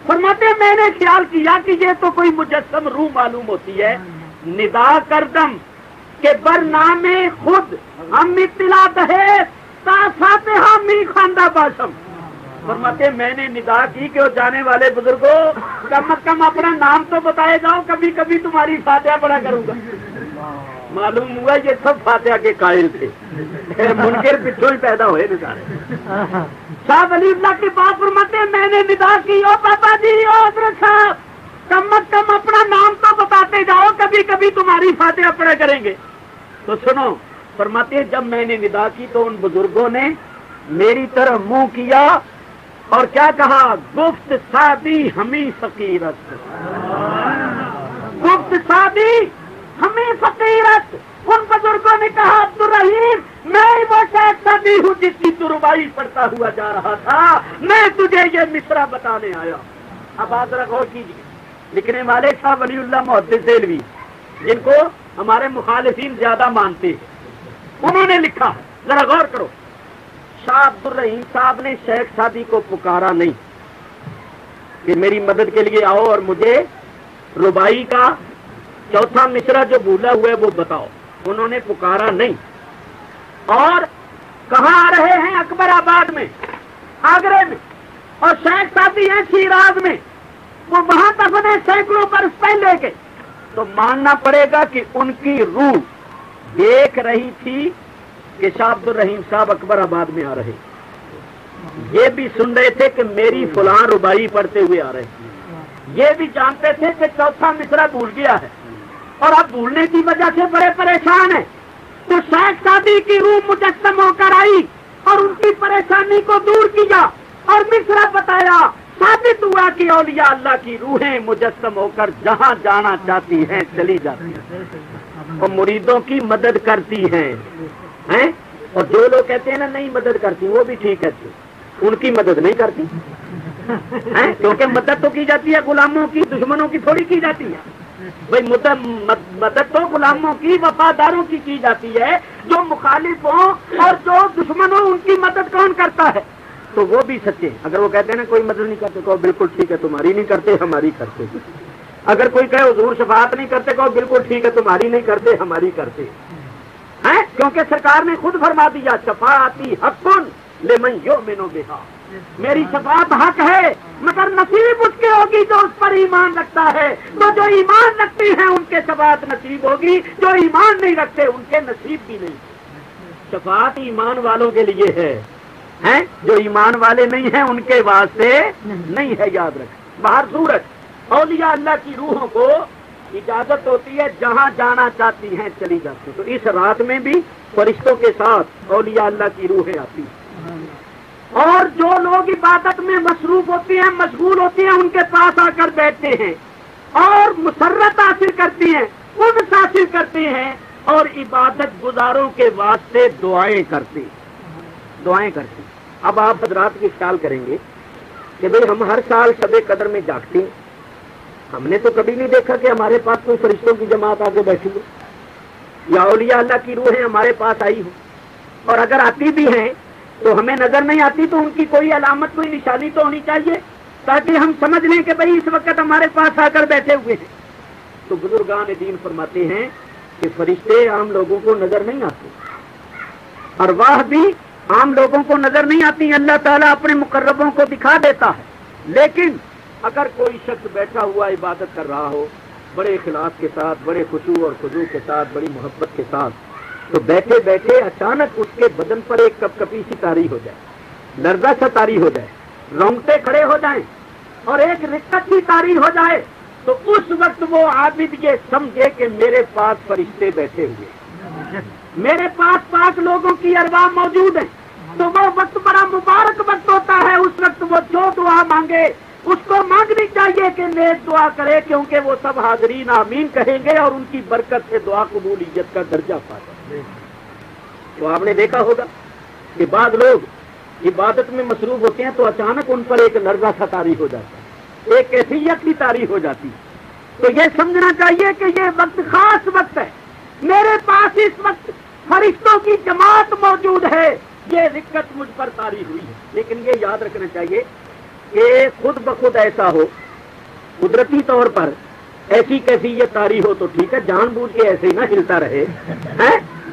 S2: فرماتے ہیں میں نے خیال کیا کہ یہ تو کوئی مجسم روح معلوم ہوتی ہے. ندا کردم کہ برنامے خود ہم اطلاع دہے تا فاتحہ می خواندہ باشم. فرماتے ہیں میں نے ندا کی کہ وہ جانے والے بزرگوں کم از کم اپنا نام تو بتائے جاؤ، کبھی کبھی تمہاری فاتحہ پڑھا کروں گا. معلوم ہوا یہ سب فاتحہ کے قائل تھے، منکر پچھوں ہی پیدا ہوئے بیچارے. شاہ ولی اللہ کی بات فرماتے ہیں میں نے ندا کی او پاپا جی او حضرت صاحب کم از کم اپنا نام تو بتاتے جاؤ، کبھی کبھی تمہاری فاتحہ پڑھا کریں گے. تو سنو، فرماتے ہیں جب میں نے ندا کی تو ان بزرگوں نے میری طرف منہ کیا اور کیا کہا، گفت سادی ہمیں فقیرت، گفت سادی ہمیں فقیرت. ان بزرگوں نے کہا عبد الرحیم میں وہ شیخ سادی ہوں جس کی تو ربائی پڑھتا ہوا جا رہا تھا، میں تجھے یہ مصرع بتانے آیا. اب بات غور کیجیے، لکھنے والے شاہ ولی اللہ محدث دہلوی جن کو ہمارے مخالفین زیادہ مانتے ہیں، انہوں نے لکھا، ذرا غور کرو. شاہ عبد الرحیم صاحب نے شیخ سادی کو پکارا نہیں کہ میری مدد کے لیے آؤ اور مجھے ربائی کا چوتھا مصرع جو بھولا ہوا ہے وہ بتاؤ. انہوں نے پکارا نہیں. اور کہاں آ رہے ہیں؟ اکبر آباد میں، آگرے میں، اور شیخ سادی ہیں شیراز میں. وہ وہاں دفن ہے سینکڑوں برس پہلے کے. تو ماننا پڑے گا کہ ان کی روح دیکھ رہی تھی کہ شاہ عبد الرحیم صاحب اکبر آباد میں آ رہے، یہ بھی سن رہے تھے کہ میری فلاں ربائی پڑھتے ہوئے آ رہے، یہ بھی جانتے تھے کہ چوتھا مصرع بھول گیا ہے اور اب بھولنے کی وجہ سے بڑے پریشان ہیں. تو شیخ سادی کی روح مجسم ہو کر آئی اور ان کی پریشانی کو دور کیا اور مصرع بتایا. ثابت ہوا کہ اولیاء اللہ کی روحیں مجسم ہو کر جہاں جانا چاہتی ہیں چلی جاتی ہیں اور مریدوں کی مدد کرتی ہیں. اور جو لوگ کہتے ہیں نا نہیں مدد کرتی، وہ بھی ٹھیک ہے، ان کی مدد نہیں کرتی، کیونکہ مدد تو کی جاتی ہے غلاموں کی، دشمنوں کی تھوڑی کی جاتی ہے. بھائی مدد تو غلاموں کی، وفاداروں کی جاتی ہے. جو مخالف ہوں اور جو دشمن ہوں ان کی مدد کون کرتا ہے؟ تو وہ بھی سچے. اگر وہ کہتے ہیں نا کوئی مدد نہیں کرتے، کہو بالکل ٹھیک ہے، تمہاری نہیں کرتے ہماری کرتے. اگر کوئی کہے حضور شفاعت نہیں کرتے، کہو بالکل ٹھیک ہے، تمہاری نہیں کرتے ہماری کرتے. کیونکہ سرکار نے خود فرما دیا شفاعتی حق لمن یؤمن بہا، میری شفاعت حق ہے مگر نصیب اس کے ہوگی جو اس پر ایمان رکھتا ہے. تو جو ایمان رکھتے ہیں ان کے شفاعت نصیب ہوگی، جو ایمان نہیں رکھتے ان کے نصیب بھی نہیں. شفاعت ایمان والوں کے لیے ہے، جو ایمان والے نہیں ہیں ان کے واسطے نہیں ہے. یاد رکھ. باہر صورت اولیاء اللہ کی روحوں کو اجازت ہوتی ہے جہاں جانا چاہتی ہیں چلی جاتی. تو اس رات میں بھی فرشتوں کے ساتھ اولیاء اللہ کی روحیں آتی ہیں. اور جو لوگ عبادت میں مصروف ہوتے ہیں، مشغول ہوتے ہیں، ان کے پاس آ کر بیٹھتے ہیں اور مسرت حاصل کرتی ہیں، انس حاصل کرتے ہیں اور عبادت گزاروں کے واسطے دعائیں کرتے. اب آپ حضرات کی خیال کریں گے کہ بھئی ہم ہر سال شب قدر میں جاگتے ہیں، ہم نے تو کبھی نہیں دیکھا کہ ہمارے پاس کوئی فرشتوں کی جماعت آگے بیٹھی ہو یا اولیاء اللہ کی روحیں ہمارے پاس آئی ہو. اور اگر آتی بھی ہیں تو ہمیں نظر نہیں آتی، تو ان کی کوئی علامت، کوئی نشانی تو ہونی چاہیے تاکہ ہم سمجھ لیں کہ بھئی اس وقت ہمارے پاس آ کر بیٹھے ہوئے ہیں. تو بزرگان دین فرماتے ہیں کہ فرشتے عام لوگوں کو نظر نہیں آتے، ارواح بھی عام لوگوں کو نظر نہیں آتی، اللہ تعالیٰ اپنے مقربوں کو دکھا دیتا ہے. لیکن اگر کوئی شخص بیٹھا ہوا عبادت کر رہا ہو بڑے اخلاص کے ساتھ، بڑے خشوع اور خضوع کے ساتھ، بڑی محبت کے ساتھ، تو بیٹھے بیٹھے اچانک اس کے بدن پر ایک کپ کپی سی طاری ہو جائے، لرزہ سا طاری ہو جائے، رونگٹے کھڑے ہو جائیں اور ایک رکت سی طاری ہو جائے، تو اس وقت وہ عابد یہ سمجھے کہ میرے پاس فرشتے بیٹھے ہوئے، میرے پاس پاک لوگوں کی ارواح موجود ہیں. تو وہ وقت بڑا مبارک وقت ہوتا ہے. اس وقت وہ جو دعا مانگے اس کو مانگنی چاہیے کہ نیک دعا کرے، کیونکہ وہ سب حاضرین آمین کہیں گے اور ان کی برکت سے دعا قبولیت کا درجہ پاتا ہے. تو آپ نے دیکھا ہوگا کہ بعض لوگ عبادت میں مصروف ہوتے ہیں تو اچانک ان پر ایک لرزہ سا طاری ہو جاتا ہے، ایک کیفیت کی طاری ہو جاتی ہے. تو یہ سمجھنا چاہیے کہ یہ وقت خاص وقت ہے، میرے پاس اس وقت فرشتوں کی جماعت موجود ہے، یہ رکت مجھ پر طاری ہوئی ہے. لیکن یہ یاد رکھنا چاہیے کہ خود بخود ایسا ہو، قدرتی طور پر ایسی کیفیت طاری ہو تو ٹھیک ہے، جان بوجھ کے ایسے ہی نہ ہلتا رہے،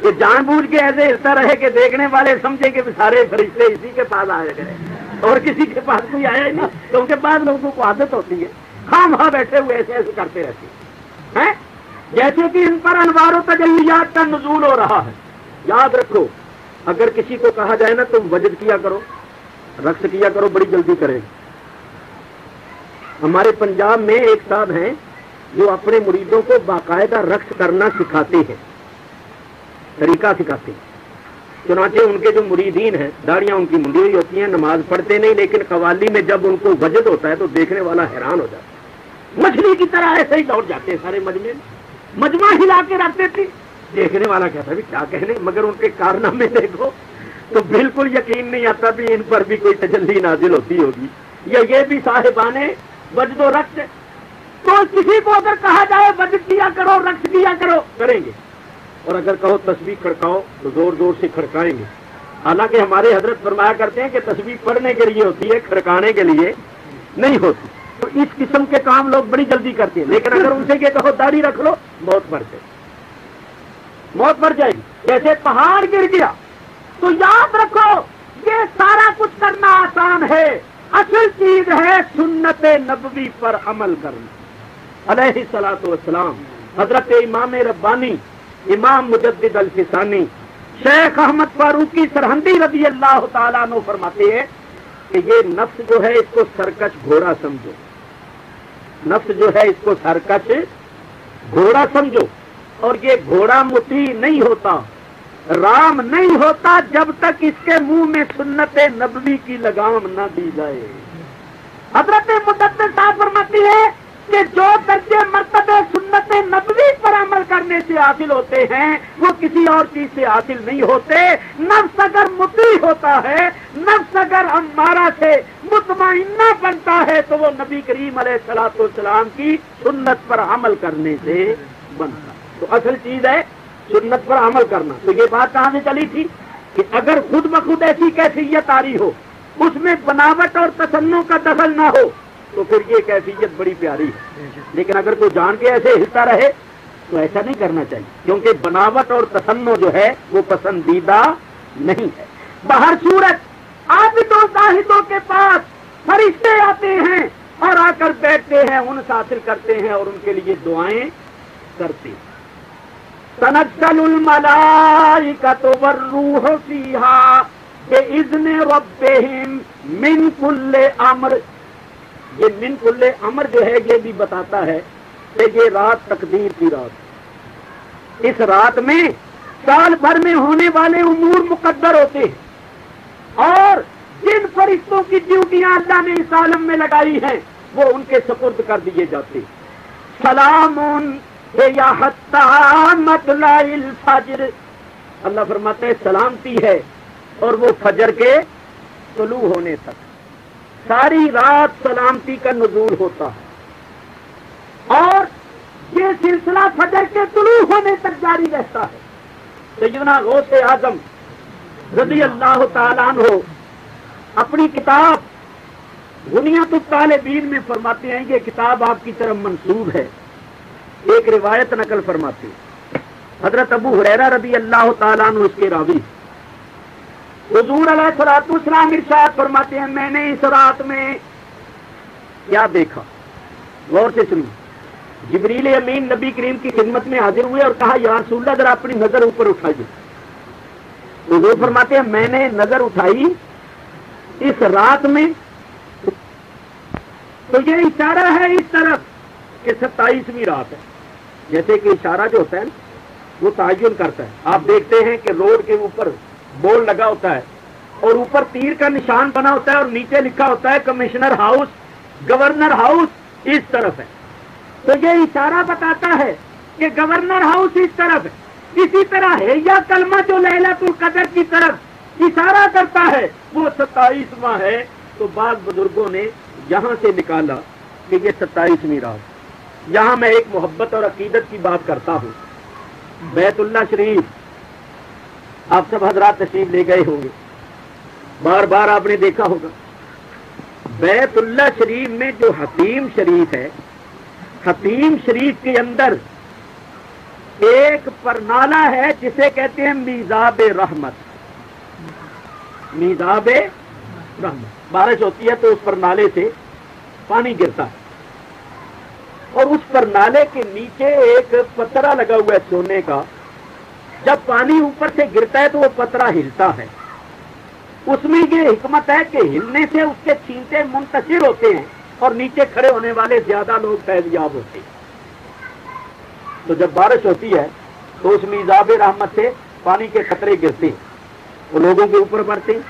S2: کہ جان بوجھ کے ایسے ہلتا رہے کہ دیکھنے والے سمجھیں کہ سارے فرشتے اسی کے پاس آئے گئے اور کسی کے پاس کوئی آیا ہی نہیں. کیونکہ بعض لوگوں کو عادت ہوتی ہے خام خواہ بیٹھے ہوئے ایسے ایسے کرتے رہتے ہیں، جیسے کہ ان پر انوار و تجلیات کا نزول ہو رہا ہے. یاد رکھو، اگر کسی کو کہا جائے نا تم وجد کیا کرو، رقص کیا کرو، بڑی جلدی کرے گا. ہمارے پنجاب میں ایک صاحب ہیں جو اپنے مریدوں کو باقاعدہ رقص کرنا سکھاتے ہیں، طریقہ سکھاتے ہیں. چنانچہ ان کے جو مریدین ہیں داڑیاں ان کی منڈی ہوئی ہوتی ہیں، نماز پڑھتے نہیں، لیکن قوالی میں جب ان کو وجد ہوتا ہے تو دیکھنے والا حیران ہو جاتا ہے، مچھلی کی طرح ایسے ہی دوڑ جاتے ہیں سارے مجمع ہلا کے رکھتے تھے. دیکھنے والا کہتا ہے کیا کہنے، مگر ان کے کارنامے دیکھو تو بالکل یقین نہیں آتا بھی ان پر بھی کوئی تجلی نازل ہوتی ہوگی، یا یہ بھی صاحبان وجد و رقص. تو کسی کو اگر کہا جائے وجد کیا کرو، رقص کیا کرو، کریں گے. اور اگر کہو تسبیح کھڑکاؤ تو زور زور سے کھڑکائیں گے. حالانکہ ہمارے حضرت فرمایا کرتے ہیں کہ تسبیح پڑھنے کے لیے ہوتی ہے، کھڑکانے کے لیے نہیں ہوتی. تو اس قسم کے کام لوگ بڑی جلدی کرتے ہیں. لیکن اگر ان سے یہ کہو داڑھی رکھ لو، موت مر جائے، موت مر جائے گی. جیسے پہاڑ گر گیا. تو یاد رکھو یہ سارا کچھ کرنا آسان ہے، اصل چیز ہے سنت نبوی پر عمل کرنا. علیہ الصلوۃ والسلام حضرت امام ربانی، امام مجدد الفسانی، شیخ احمد فاروقی سرہندی رضی اللہ تعالیٰ عنہ فرماتے ہیں کہ یہ نفس جو ہے اس کو سرکش گھوڑا سمجھو، نفس جو ہے اس کو سرکش گھوڑا سمجھو. اور یہ گھوڑا مطیع نہیں ہوتا، رام نہیں ہوتا جب تک اس کے منہ میں سنت نبوی کی لگام نہ دی جائے. حضرت مجدد صاحب فرماتی ہے کہ جو درجے مرتبے سنت نبوی پر عمل کرنے سے حاصل ہوتے ہیں وہ کسی اور چیز سے حاصل نہیں ہوتے. نفس اگر مطیع ہوتا ہے، نفس اگر امارہ سے مطمئنہ بنتا ہے تو وہ نبی کریم علیہ الصلوۃ والسلام کی سنت پر عمل کرنے سے بنتا. تو اصل چیز ہے سنت پر عمل کرنا. تو یہ بات کہاں سے چلی تھی کہ اگر خود بخود ایسی کیفیت آری ہو، اس میں بناوٹ اور تصنع کا دخل نہ ہو تو پھر یہ کیفیت بڑی پیاری ہے. لیکن اگر کوئی جان کے ایسے ہلتا رہے تو ایسا نہیں کرنا چاہیے، کیونکہ بناوٹ اور تصنع جو ہے وہ پسندیدہ نہیں ہے. بہر صورت عابدوں زاہدوں کے پاس فرشتے آتے ہیں اور آ کر بیٹھتے ہیں، انس حاصل کرتے ہیں اور ان کے لیے دعائیں کرتے ہیں. تنزل الملائکۃ والروح فیہا بإذن ربہم من کل امر. یہ من کل امر جو ہے یہ بھی بتاتا ہے کہ یہ رات تقدیر کی رات. اس رات میں سال بھر میں ہونے والے امور مقدر ہوتے ہیں اور جن فرشتوں کی ڈیوٹیاں اللہ نے اس عالم میں لگائی ہیں وہ ان کے سپرد کر دیے جاتے ہیں. سلام یا حتی مطلع الفجر. اللہ فرماتے ہیں سلامتی ہے اور وہ فجر کے طلوع ہونے تک. ساری رات سلامتی کا نزول ہوتا ہے اور یہ سلسلہ فجر کے طلوع ہونے تک جاری رہتا ہے. سیدنا غوث اعظم رضی اللہ تعالیٰ عنہ اپنی کتاب بنیاد الطالبین میں فرماتے ہیں، یہ کتاب آپ کی طرف منسوب ہے، ایک روایت نقل فرماتے ہیں حضرت ابو ہریرہ رضی اللہ تعالیٰ عنہ اس کے راوی، حضور علیہ الصلوۃ والسلام ارشاد فرماتے ہیں میں نے اس رات میں کیا دیکھا، غور سے سنیے۔ جبریل امین نبی کریم کی خدمت میں حاضر ہوئے اور کہا یا رسول اللہ ذرا اپنی نظر اوپر اٹھائیے۔ حضور فرماتے ہیں میں نے نظر اٹھائی اس رات میں تو یہ اشارہ ہے اس طرف کہ 27ویں رات ہے۔ جیسے کہ اشارہ جو ہوتا ہے وہ تعین کرتا ہے، آپ دیکھتے ہیں کہ روڈ کے اوپر بورڈ لگا ہوتا ہے اور اوپر تیر کا نشان بنا ہوتا ہے اور نیچے لکھا ہوتا ہے کمشنر ہاؤس، گورنر ہاؤس اس طرف ہے، تو یہ اشارہ بتاتا ہے کہ گورنر ہاؤس اس طرف ہے۔ اسی طرح ہے یا کلمہ جو لیلۃ القدر کی طرف اشارہ کرتا ہے وہ 27واں ہے، تو بعض بزرگوں نے یہاں سے نکالا کہ یہ 27ویں رات۔ یہاں میں ایک محبت اور عقیدت کی بات کرتا ہوں۔ بیت اللہ شریف آپ سب حضرات تشریف لے گئے ہوں گے، بار بار آپ نے دیکھا ہوگا۔ بیت اللہ شریف میں جو حتیم شریف ہے، حتیم شریف کے اندر ایک پرنالہ ہے جسے کہتے ہیں میزاب رحمت۔ میزاب رحمت، بارش ہوتی ہے تو اس پرنالے سے پانی گرتا ہے اور اس پرنالے کے نیچے ایک پترا لگا ہوا ہے سونے کا، جب پانی اوپر سے گرتا ہے تو وہ پترا ہلتا ہے۔ اس میں یہ حکمت ہے کہ ہلنے سے اس کے چھینٹے منتشر ہوتے ہیں اور نیچے کھڑے ہونے والے زیادہ لوگ فیض یاب ہوتے ہیں۔ تو جب بارش ہوتی ہے تو اس میزاب رحمت سے پانی کے قطرے گرتے ہیں، وہ لوگوں کے اوپر پڑتے ہیں۔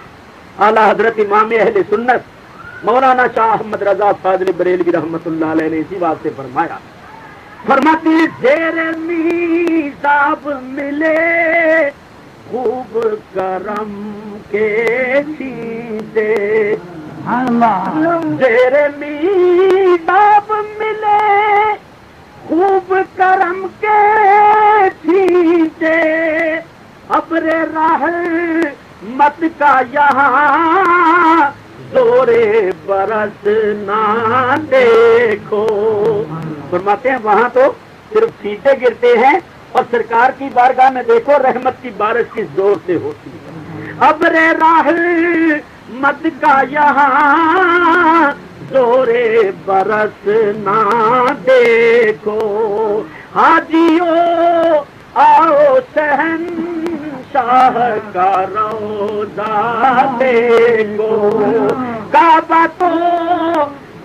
S2: اعلیٰ حضرت امام اہل سنت مولانا شاہ احمد رضا فاضل بریلوی رحمت اللہ علیہ نے اسی بات سے فرمایا، فرماتے ہیں زیر میزاب ملے خوب کرم کے چھینٹے، زیر میزاب ملے خوب کرم کے چھینٹے، ابر رحمت کا یہاں زورے برس نہ دیکھو۔ فرماتے ہیں وہاں تو صرف چھینٹے گرتے ہیں اور سرکار کی بارگاہ میں دیکھو رحمت کی بارش کس زور سے ہوتی ہے۔ ابر رحمت کا یہاں زورے برس نہ دیکھو، حاجیو آؤ شہن شاہ کا روضہ دیکھو، کعبہ تو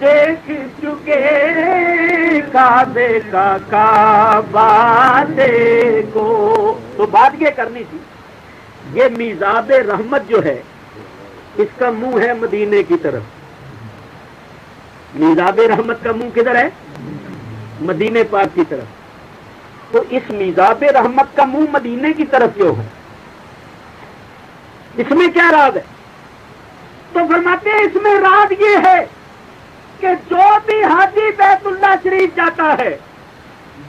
S2: دیکھ چکے کعبے کا کعبہ دیکھو۔ تو بات یہ کرنی تھی، یہ میزاب رحمت جو ہے اس کا منہ ہے مدینے کی طرف۔ میزاب رحمت کا منہ کدھر ہے؟ مدینے پاک کی طرف۔ تو اس میزاب رحمت کا منہ مدینے کی طرف کیوں ہے؟ اس میں کیا راز ہے؟ تو فرماتے ہیں اس میں راز یہ ہے کہ جو بھی حاجی بیت اللہ شریف جاتا ہے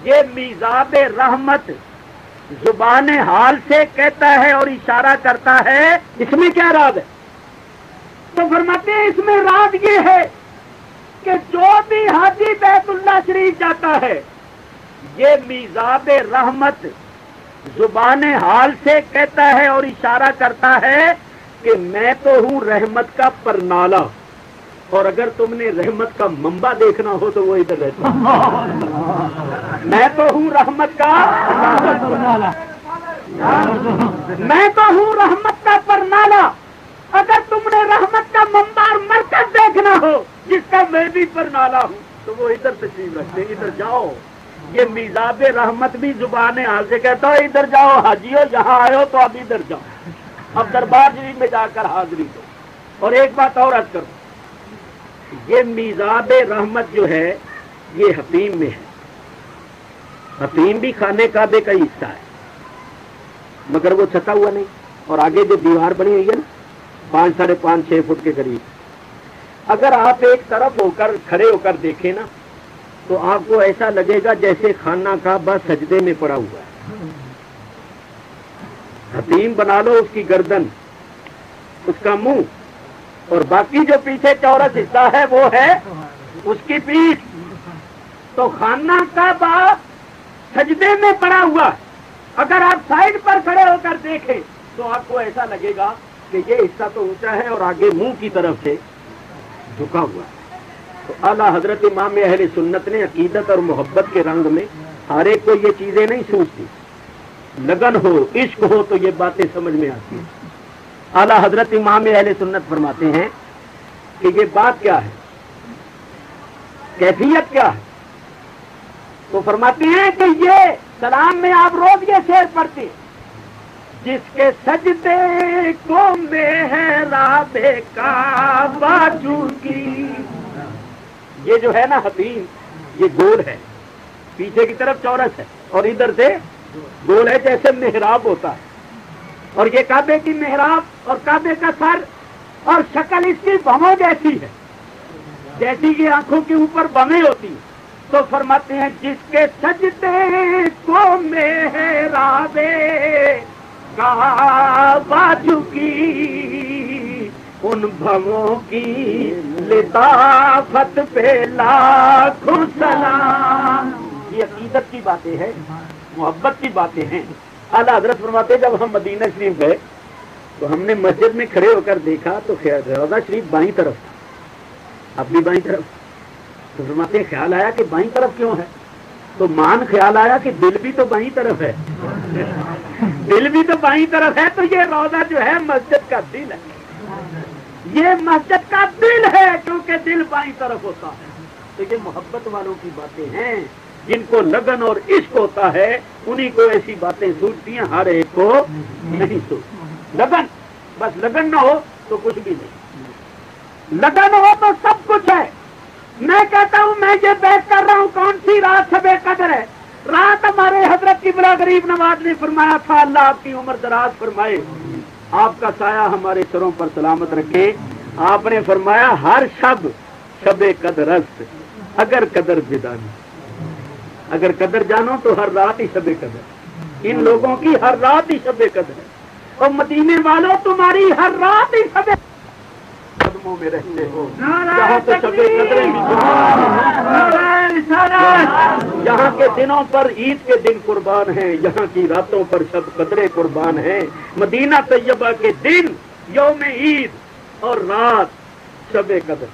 S2: یہ میزاب رحمت زبان حال سے کہتا ہے اور اشارہ کرتا ہے۔ اس میں کیا راز ہے؟ تو فرماتے ہیں اس میں راز یہ ہے کہ جو بھی حاجی بیت اللہ شریف جاتا ہے یہ میزاب رحمت زبان حال سے کہتا ہے اور اشارہ کرتا ہے کہ میں تو ہوں رحمت کا پرنالہ، اور اگر تم نے رحمت کا منبع دیکھنا ہو تو وہ ادھر رہتا ہے۔ میں تو ہوں رحمت کا پرنالہ، میں تو ہوں رحمت کا پرنالہ، اگر تم نے رحمت کا منبع اور مرکز دیکھنا ہو جس کا میں بھی پرنالہ ہوں تو وہ ادھر تشریف رکھتے، ادھر جاؤ۔ یہ میزاب رحمت بھی زبان حال سے کہتا ہے ادھر جاؤ حاجیو، یہاں آئے ہو تو اب ادھر جاؤ، اب دربار شریف میں جا کر حاضری دو۔ اور ایک بات اور عرض کروں، یہ میزاب رحمت جو ہے یہ حتیم میں ہے۔ حتیم بھی خانے کعبے کا حصہ ہے مگر وہ چھتا ہوا نہیں، اور آگے جو دیوار بنی ہوئی ہے نا 5 ساڑھے 5 6 فٹ کے قریب، اگر آپ ایک طرف ہو کر کھڑے ہو کر دیکھیں نا تو آپ کو ایسا لگے گا جیسے خانہ کعبہ سجدے میں پڑا ہوا ہے۔ حتیم بنا لو اس کی گردن، اس کا منہ، اور باقی جو پیچھے چورس حصہ ہے وہ ہے اس کی پیٹھ، تو خانہ کعبہ سجدے میں پڑا ہوا ہے اگر آپ سائڈ پر کھڑے ہو کر دیکھیں تو آپ کو ایسا لگے گا کہ یہ حصہ تو اونچا ہے اور آگے منہ کی طرف سے جھکا ہوا ہے. تو اعلیٰ حضرت امام اہل سنت نے عقیدت اور محبت کے رنگ میں ہر ایک کو یہ چیزیں نہیں سوچتی. لگن ہو، عشق ہو تو یہ باتیں سمجھ میں آتی ہیں. اعلیٰ حضرت امام اہل سنت فرماتے ہیں کہ یہ بات کیا ہے، کیفیت کیا ہے. تو فرماتے ہیں کہ یہ سلام میں آپ روز یہ شعر پڑھتے ہیں، جس کے سجدے کو محراب کعبہ کی. یہ جو ہے نا حتیم، یہ گول ہے، پیچھے کی طرف چورس ہے اور ادھر سے گول ہے، جیسے محراب ہوتا ہے. اور یہ کعبے کی محراب اور کعبے کا سر اور شکل اس کی بموں جیسی ہے، جیسی کہ آنکھوں کے اوپر بمیں ہوتی ہیں. تو فرماتے ہیں جس کے سجدے کو محراب کعبہ کی، ان بھووں کی لطافت پہ لاکھوں سلام. یہ عقیدت کی باتیں ہیں، محبت کی باتیں ہیں. اعلیٰ حضرت فرماتے ہیں جب ہم مدینہ شریف گئے تو ہم نے مسجد میں کھڑے ہو کر دیکھا تو روضہ شریف بائیں طرف تھا، اب بھی بائیں طرف. تو فرماتے ہیں خیال آیا کہ بائیں طرف کیوں ہے؟ تو مان خیال آیا کہ دل بھی تو بائیں طرف ہے، دل بھی تو بائیں طرف ہے. تو یہ روضہ جو ہے مسجد کا دل ہے، یہ مسجد کا دل ہے، کیونکہ دل بائیں طرف ہوتا ہے. تو یہ محبت والوں کی باتیں ہیں، جن کو لگن اور عشق ہوتا ہے انہی کو ایسی باتیں سوچتی ہیں، ہر ایک کو نہیں سوچتی. لگن، بس لگن نہ ہو تو کچھ بھی نہیں، لگن ہو تو سب کچھ ہے. میں کہتا ہوں میں یہ بیت کر رہا ہوں، کون سی رات شب قدر ہے؟ رات ہمارے حضرت قبلہ غریب نواز نے فرمایا تھا اللہ آپ کی عمر دراز فرمائے، آپ کا سایہ ہمارے سروں پر سلامت رکھے. آپ نے فرمایا ہر شب شب قدر است، اگر قدر بدانی، اگر قدر جانو تو ہر رات ہی شب قدر. ان لوگوں کی ہر رات ہی شب قدر ہے، اور مدینے والوں تمہاری ہر رات ہی شب قدموں میں رہتے ہو. یہاں تو شب قدریں بھی، یہاں کے دنوں پر عید کے دن قربان ہیں، یہاں کی راتوں پر شب قدریں قربان ہیں. مدینہ طیبہ کے دن یوم عید اور رات شب قدر.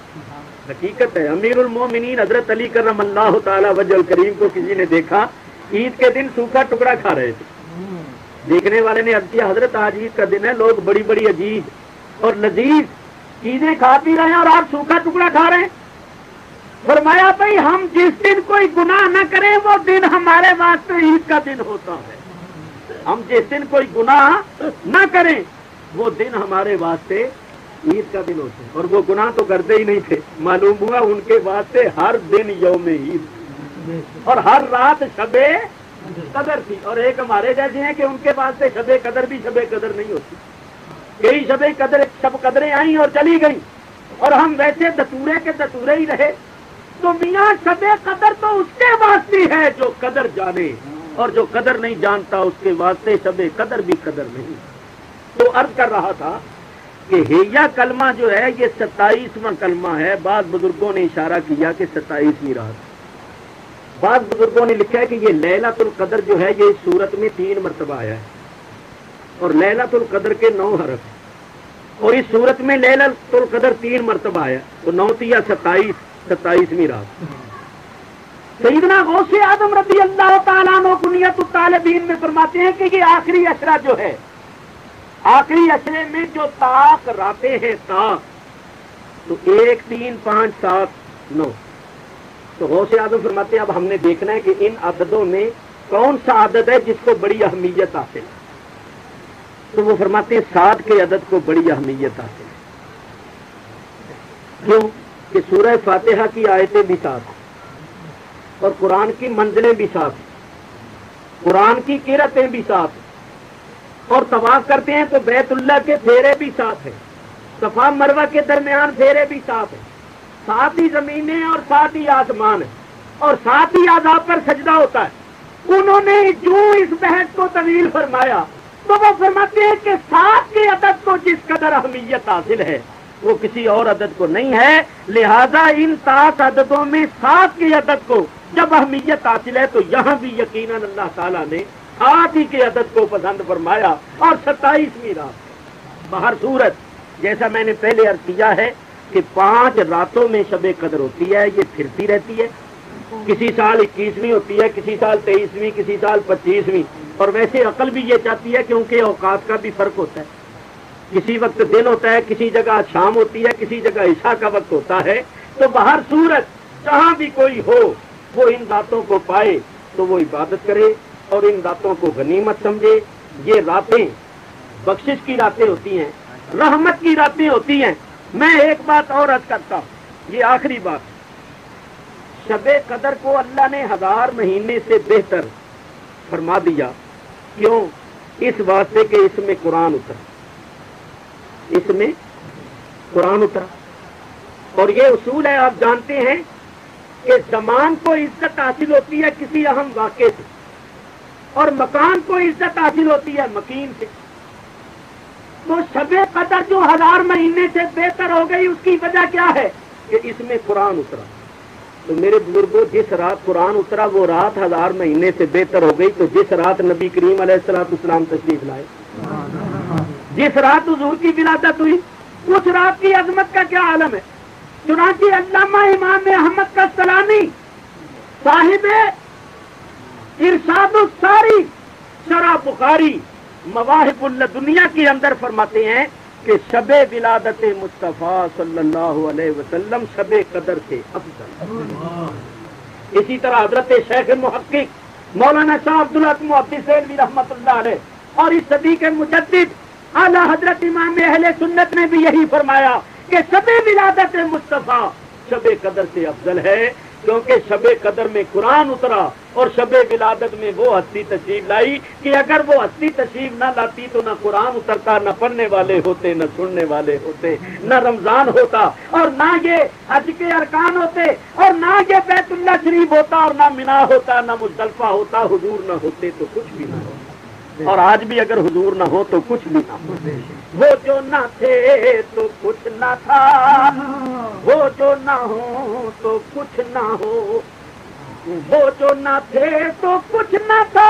S2: حقیقت ہے. امیر المومنین حضرت علی کرم اللہ تعالی وجہ الکریم کو کسی نے دیکھا عید کے دن سوکھا ٹکڑا کھا رہے تھے. دیکھنے والے نے عرض کیا حضرت آج عید کا دن ہے، لوگ بڑی بڑی عجیب اور لذیذ چیزیں کھا پی رہے ہیں اور آپ سوکھا ٹکڑا کھا رہے ہیں. فرمایا بھائی ہم جس دن کوئی گناہ نہ کریں وہ دن ہمارے واسطے عید کا دن ہوتا ہے. ہم جس دن کوئی گناہ نہ کریں وہ دن ہمارے واسطے عید کا دن ہوتا ہے. اور وہ گناہ تو کرتے ہی نہیں تھے، معلوم ہوا ان کے واسطے ہر دن یوم عید اور ہر رات شب قدر تھی. اور ایک ہمارے جیسے ہیں کہ ان کے واسطے شب قدر بھی شب قدر نہیں ہوتی. کئی شب قدریں آئیں اور چلی گئیں اور ہم ویسے دتورے کے دتورے ہی رہے. تو میاں شب قدر تو اس کے واسطے ہے جو قدر جانے، اور جو قدر نہیں جانتا اس کے واسطے شب قدر بھی قدر نہیں. تو عرض کر رہا تھا کہ ہیہ کلمہ جو ہے یہ 27واں کلمہ ہے. بعض بزرگوں نے اشارہ کیا کہ 27ویں رات. بعض بزرگوں نے لکھا ہے کہ یہ لیلۃ القدر جو ہے یہ اس صورت میں 3 مرتبہ آیا ہے، اور لیلۃ القدر کے 9 حرف ہیں، اور اس صورت میں لیلۃ القدر 3 مرتبہ آیا تو 9 یا 27ویں رات. سیدنا غوث اعظم رضی اللہ تعالیٰ عنہ کنیت الطالبین میں فرماتے ہیں کہ یہ آخری اشرہ جو ہے، آخری اشرے میں جو طاق راتیں ہیں طاق، تو 1 3 5 7 9. تو غوث اعظم فرماتے ہیں اب ہم نے دیکھنا ہے کہ ان عددوں میں کون سا عدد ہے جس کو بڑی اہمیت حاصل ہے. تو وہ فرماتے ہیں 7 کے عدد کو بڑی اہمیت حاصل ہے. کیوں کہ سورہ فاتحہ کی آیتیں بھی 7 ہیں اور قرآن کی منزلیں بھی 7 ہیں، قرآن کی قرأتیں بھی 7 ہیں، اور طواف کرتے ہیں تو بیت اللہ کے پھیرے بھی 7 ہیں، صفا مروہ کے درمیان پھیرے بھی 7 ہیں، 7 ہی زمینیں اور 7 ہی آسمان ہیں، اور 7 ہی اعضاء پر سجدہ ہوتا ہے. انہوں نے جو اس بحث کو طویل فرمایا تو وہ فرماتے ہیں کہ 7 کے عدد کو جس قدر اہمیت حاصل ہے وہ کسی اور عدد کو نہیں ہے. لہذا ان 7 عددوں میں 7 کے عدد کو جب اہمیت حاصل ہے تو یہاں بھی یقیناً اللہ تعالیٰ نے ساتھ ہی کے عدد کو پسند فرمایا اور 27ویں رات بہر صورت جیسا میں نے پہلے عرض کیا ہے کہ 5 راتوں میں شب قدر ہوتی ہے، یہ پھرتی رہتی ہے، کسی سال 21ویں ہوتی ہے، کسی سال 23ویں، کسی سال 25ویں، اور ویسے عقل بھی یہ چاہتی ہے کیونکہ اوقات کا بھی فرق ہوتا ہے، کسی وقت دن ہوتا ہے، کسی جگہ شام ہوتی ہے، کسی جگہ عشاء کا وقت ہوتا ہے، تو بہر صورت جہاں بھی کوئی ہو وہ ان راتوں کو پائے تو وہ عبادت کرے اور ان راتوں کو غنیمت سمجھے۔ یہ راتیں بخشش کی راتیں ہوتی ہیں، رحمت کی راتیں ہوتی ہیں۔ میں ایک بات اور عرض کرتا ہوں، یہ آخری بات، شب قدر کو اللہ نے 1000 مہینے سے بہتر فرما دیا، کیوں؟ اس واسطے کہ اس میں قرآن اترا، اس میں قرآن اترا، اور یہ اصول ہے، آپ جانتے ہیں کہ زمان کو عزت حاصل ہوتی ہے کسی اہم واقعے سے، اور مکان کو عزت حاصل ہوتی ہے مکین سے۔ تو شب قدر جو 1000 مہینے سے بہتر ہو گئی، اس کی وجہ کیا ہے کہ اس میں قرآن اترا۔ تو میرے بزرگوں، جس رات قرآن اترا وہ رات 1000 مہینے سے بہتر ہو گئی، تو جس رات نبی کریم علیہ السلام تشریف لائے، جس رات حضور کی ولادت ہوئی، اس رات کی عظمت کا کیا عالم ہے۔ چنانچہ علامہ امام احمد کستلانی صاحب ارشاد الساری شرح بخاری مواہب الدنیا کے اندر فرماتے ہیں کہ شب ولادت مصطفیٰ صلی اللہ علیہ وسلم شب قدر سے افضل۔ اسی طرح حضرت شیخ محقق مولانا شاہ عبدالحق محدث دہلوی رحمۃ اللہ علیہ اور اس صدی کے مجدد اعلیٰ حضرت امام اہل سنت نے بھی یہی فرمایا کہ شب ولادت مصطفیٰ شب قدر سے افضل ہے، کیونکہ شب قدر میں قرآن اترا اور شب ولادت میں وہ ہستی تشریف لائی کہ اگر وہ ہستی تشریف نہ لاتی تو نہ قرآن اترتا، نہ پڑھنے والے ہوتے، نہ سننے والے ہوتے، نہ رمضان ہوتا، اور نہ یہ حج کے ارکان ہوتے، اور نہ یہ بیت اللہ شریف ہوتا، اور نہ منا ہوتا، نہ مزدلفہ ہوتا، حضور نہ ہوتے تو کچھ بھی نہ ہوتا۔ اور آج بھی اگر حضور نہ ہو تو کچھ بھی نہ ہو۔ وہ جو نہ تھے تو کچھ نہ تھا، وہ جو نہ ہو تو کچھ نہ ہو، وہ جو نہ تھے تو کچھ نہ تھا،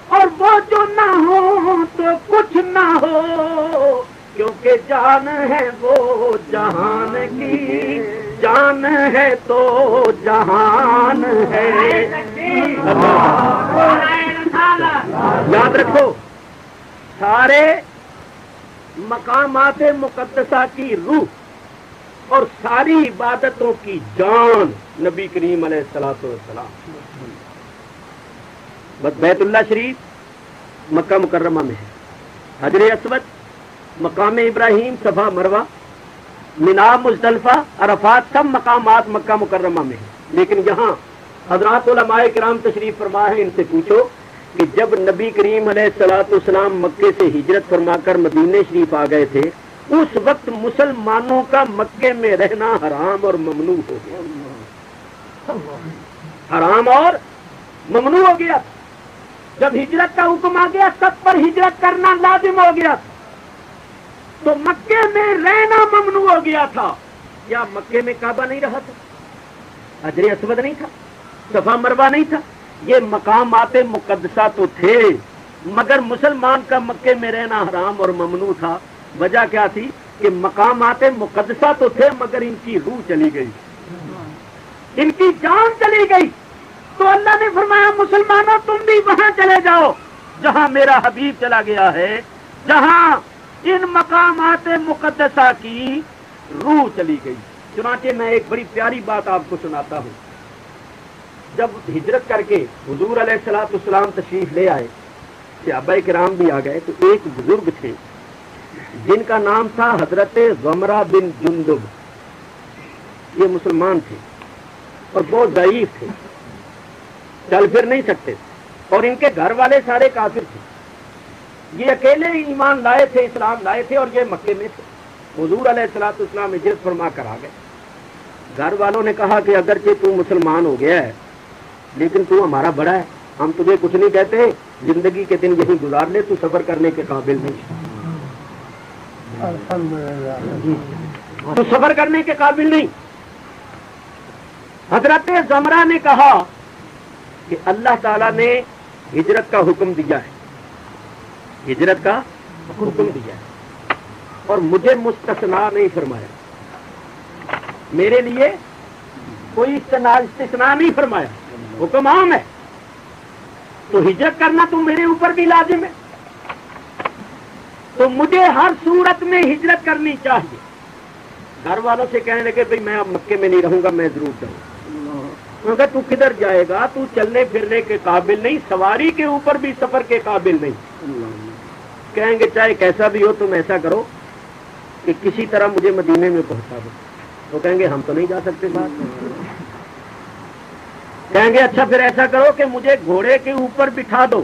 S2: اور وہ جو نہ ہو تو کچھ نہ ہو، کیونکہ جان ہے وہ جہان کی، جان ہے تو جہان ہے۔ یاد رکھو، سارے مقامات مقدسہ کی روح اور ساری عبادتوں کی جان نبی کریم علیہ الصلوۃ والسلام۔ بس بیت اللہ شریف مکہ مکرمہ میں ہے، حجر اسود، مقام ابراہیم، صفا مروہ، مینا، مزدلفہ، عرفات، سب مقامات مکہ مکرمہ میں ہیں۔ لیکن یہاں حضرات علماء کرام تشریف فرما ہے، ان سے پوچھو کہ جب نبی کریم علیہ الصلوۃ والسلام مکے سے ہجرت فرما کر مدینے شریف آ گئے تھے، اس وقت مسلمانوں کا مکے میں رہنا حرام اور ممنوع ہو گیا، حرام اور ممنوع ہو گیا۔ جب ہجرت کا حکم آ گیا، سب پر ہجرت کرنا لازم ہو گیا، تو مکے میں رہنا ممنوع ہو گیا تھا۔ کیا مکے میں کعبہ نہیں رہا تھا، حجر اسود نہیں تھا، صفا مروہ نہیں تھا؟ یہ مقامات مقدسہ تو تھے، مگر مسلمان کا مکے میں رہنا حرام اور ممنوع تھا۔ وجہ کیا تھی کہ مقامات مقدسہ تو تھے مگر ان کی روح چلی گئی، ان کی جان چلی گئی۔ تو اللہ نے فرمایا مسلمانوں تم بھی وہاں چلے جاؤ جہاں میرا حبیب چلا گیا ہے، جہاں ان مقامات مقدسہ کی روح چلی گئی۔ چنانچہ میں ایک بڑی پیاری بات آپ کو سناتا ہوں۔ جب ہجرت کر کے حضور علیہ الصلوۃ والسلام تشریف لے آئے، صحابہ کرام بھی آ گئے، تو ایک بزرگ تھے جن کا نام تھا حضرت زمرہ بن جندب۔ یہ مسلمان تھے اور بہت ضعیف تھے، چل پھر نہیں سکتے، اور ان کے گھر والے سارے کافر تھے۔ یہ اکیلے ایمان لائے تھے، اسلام لائے تھے، اور یہ مکے میں تھے۔ حضور علیہ الصلوۃ والسلام ہجرت فرما کر آ گئے۔ گھر والوں نے کہا کہ اگرچہ تو مسلمان ہو گیا ہے لیکن تو ہمارا بڑا ہے، ہم تجھے کچھ نہیں کہتے، زندگی کے دن یہیں گزار لے، تو سفر کرنے کے قابل نہیں، تو سفر کرنے کے قابل نہیں۔ حضرت زمرہ نے کہا کہ اللہ تعالیٰ نے ہجرت کا حکم دیا ہے، ہجرت کا حکم دیا ہے، اور مجھے مستثنا نہیں فرمایا، میرے لیے کوئی استثناء نہیں فرمایا، حکم عام ہے، تو ہجرت کرنا تو میرے اوپر بھی لازم ہے، تو مجھے ہر صورت میں ہجرت کرنی چاہیے۔ گھر والوں سے کہنے لگے بھئی میں اب مکے میں نہیں رہوں گا، میں ضرور جاؤں گا۔ انہوں نے کہا تو کدھر جائے گا، تو چلنے پھرنے کے قابل نہیں، سواری کے اوپر بھی سفر کے قابل نہیں۔ کہیں گے چاہے کیسا بھی ہو تم ایسا کرو کہ کسی طرح مجھے مدینے میں پہنچا دو، تو کہیں گے ہم تو نہیں جا سکتے بات۔ کہیں گے اچھا پھر ایسا کرو کہ مجھے گھوڑے کے اوپر بٹھا دو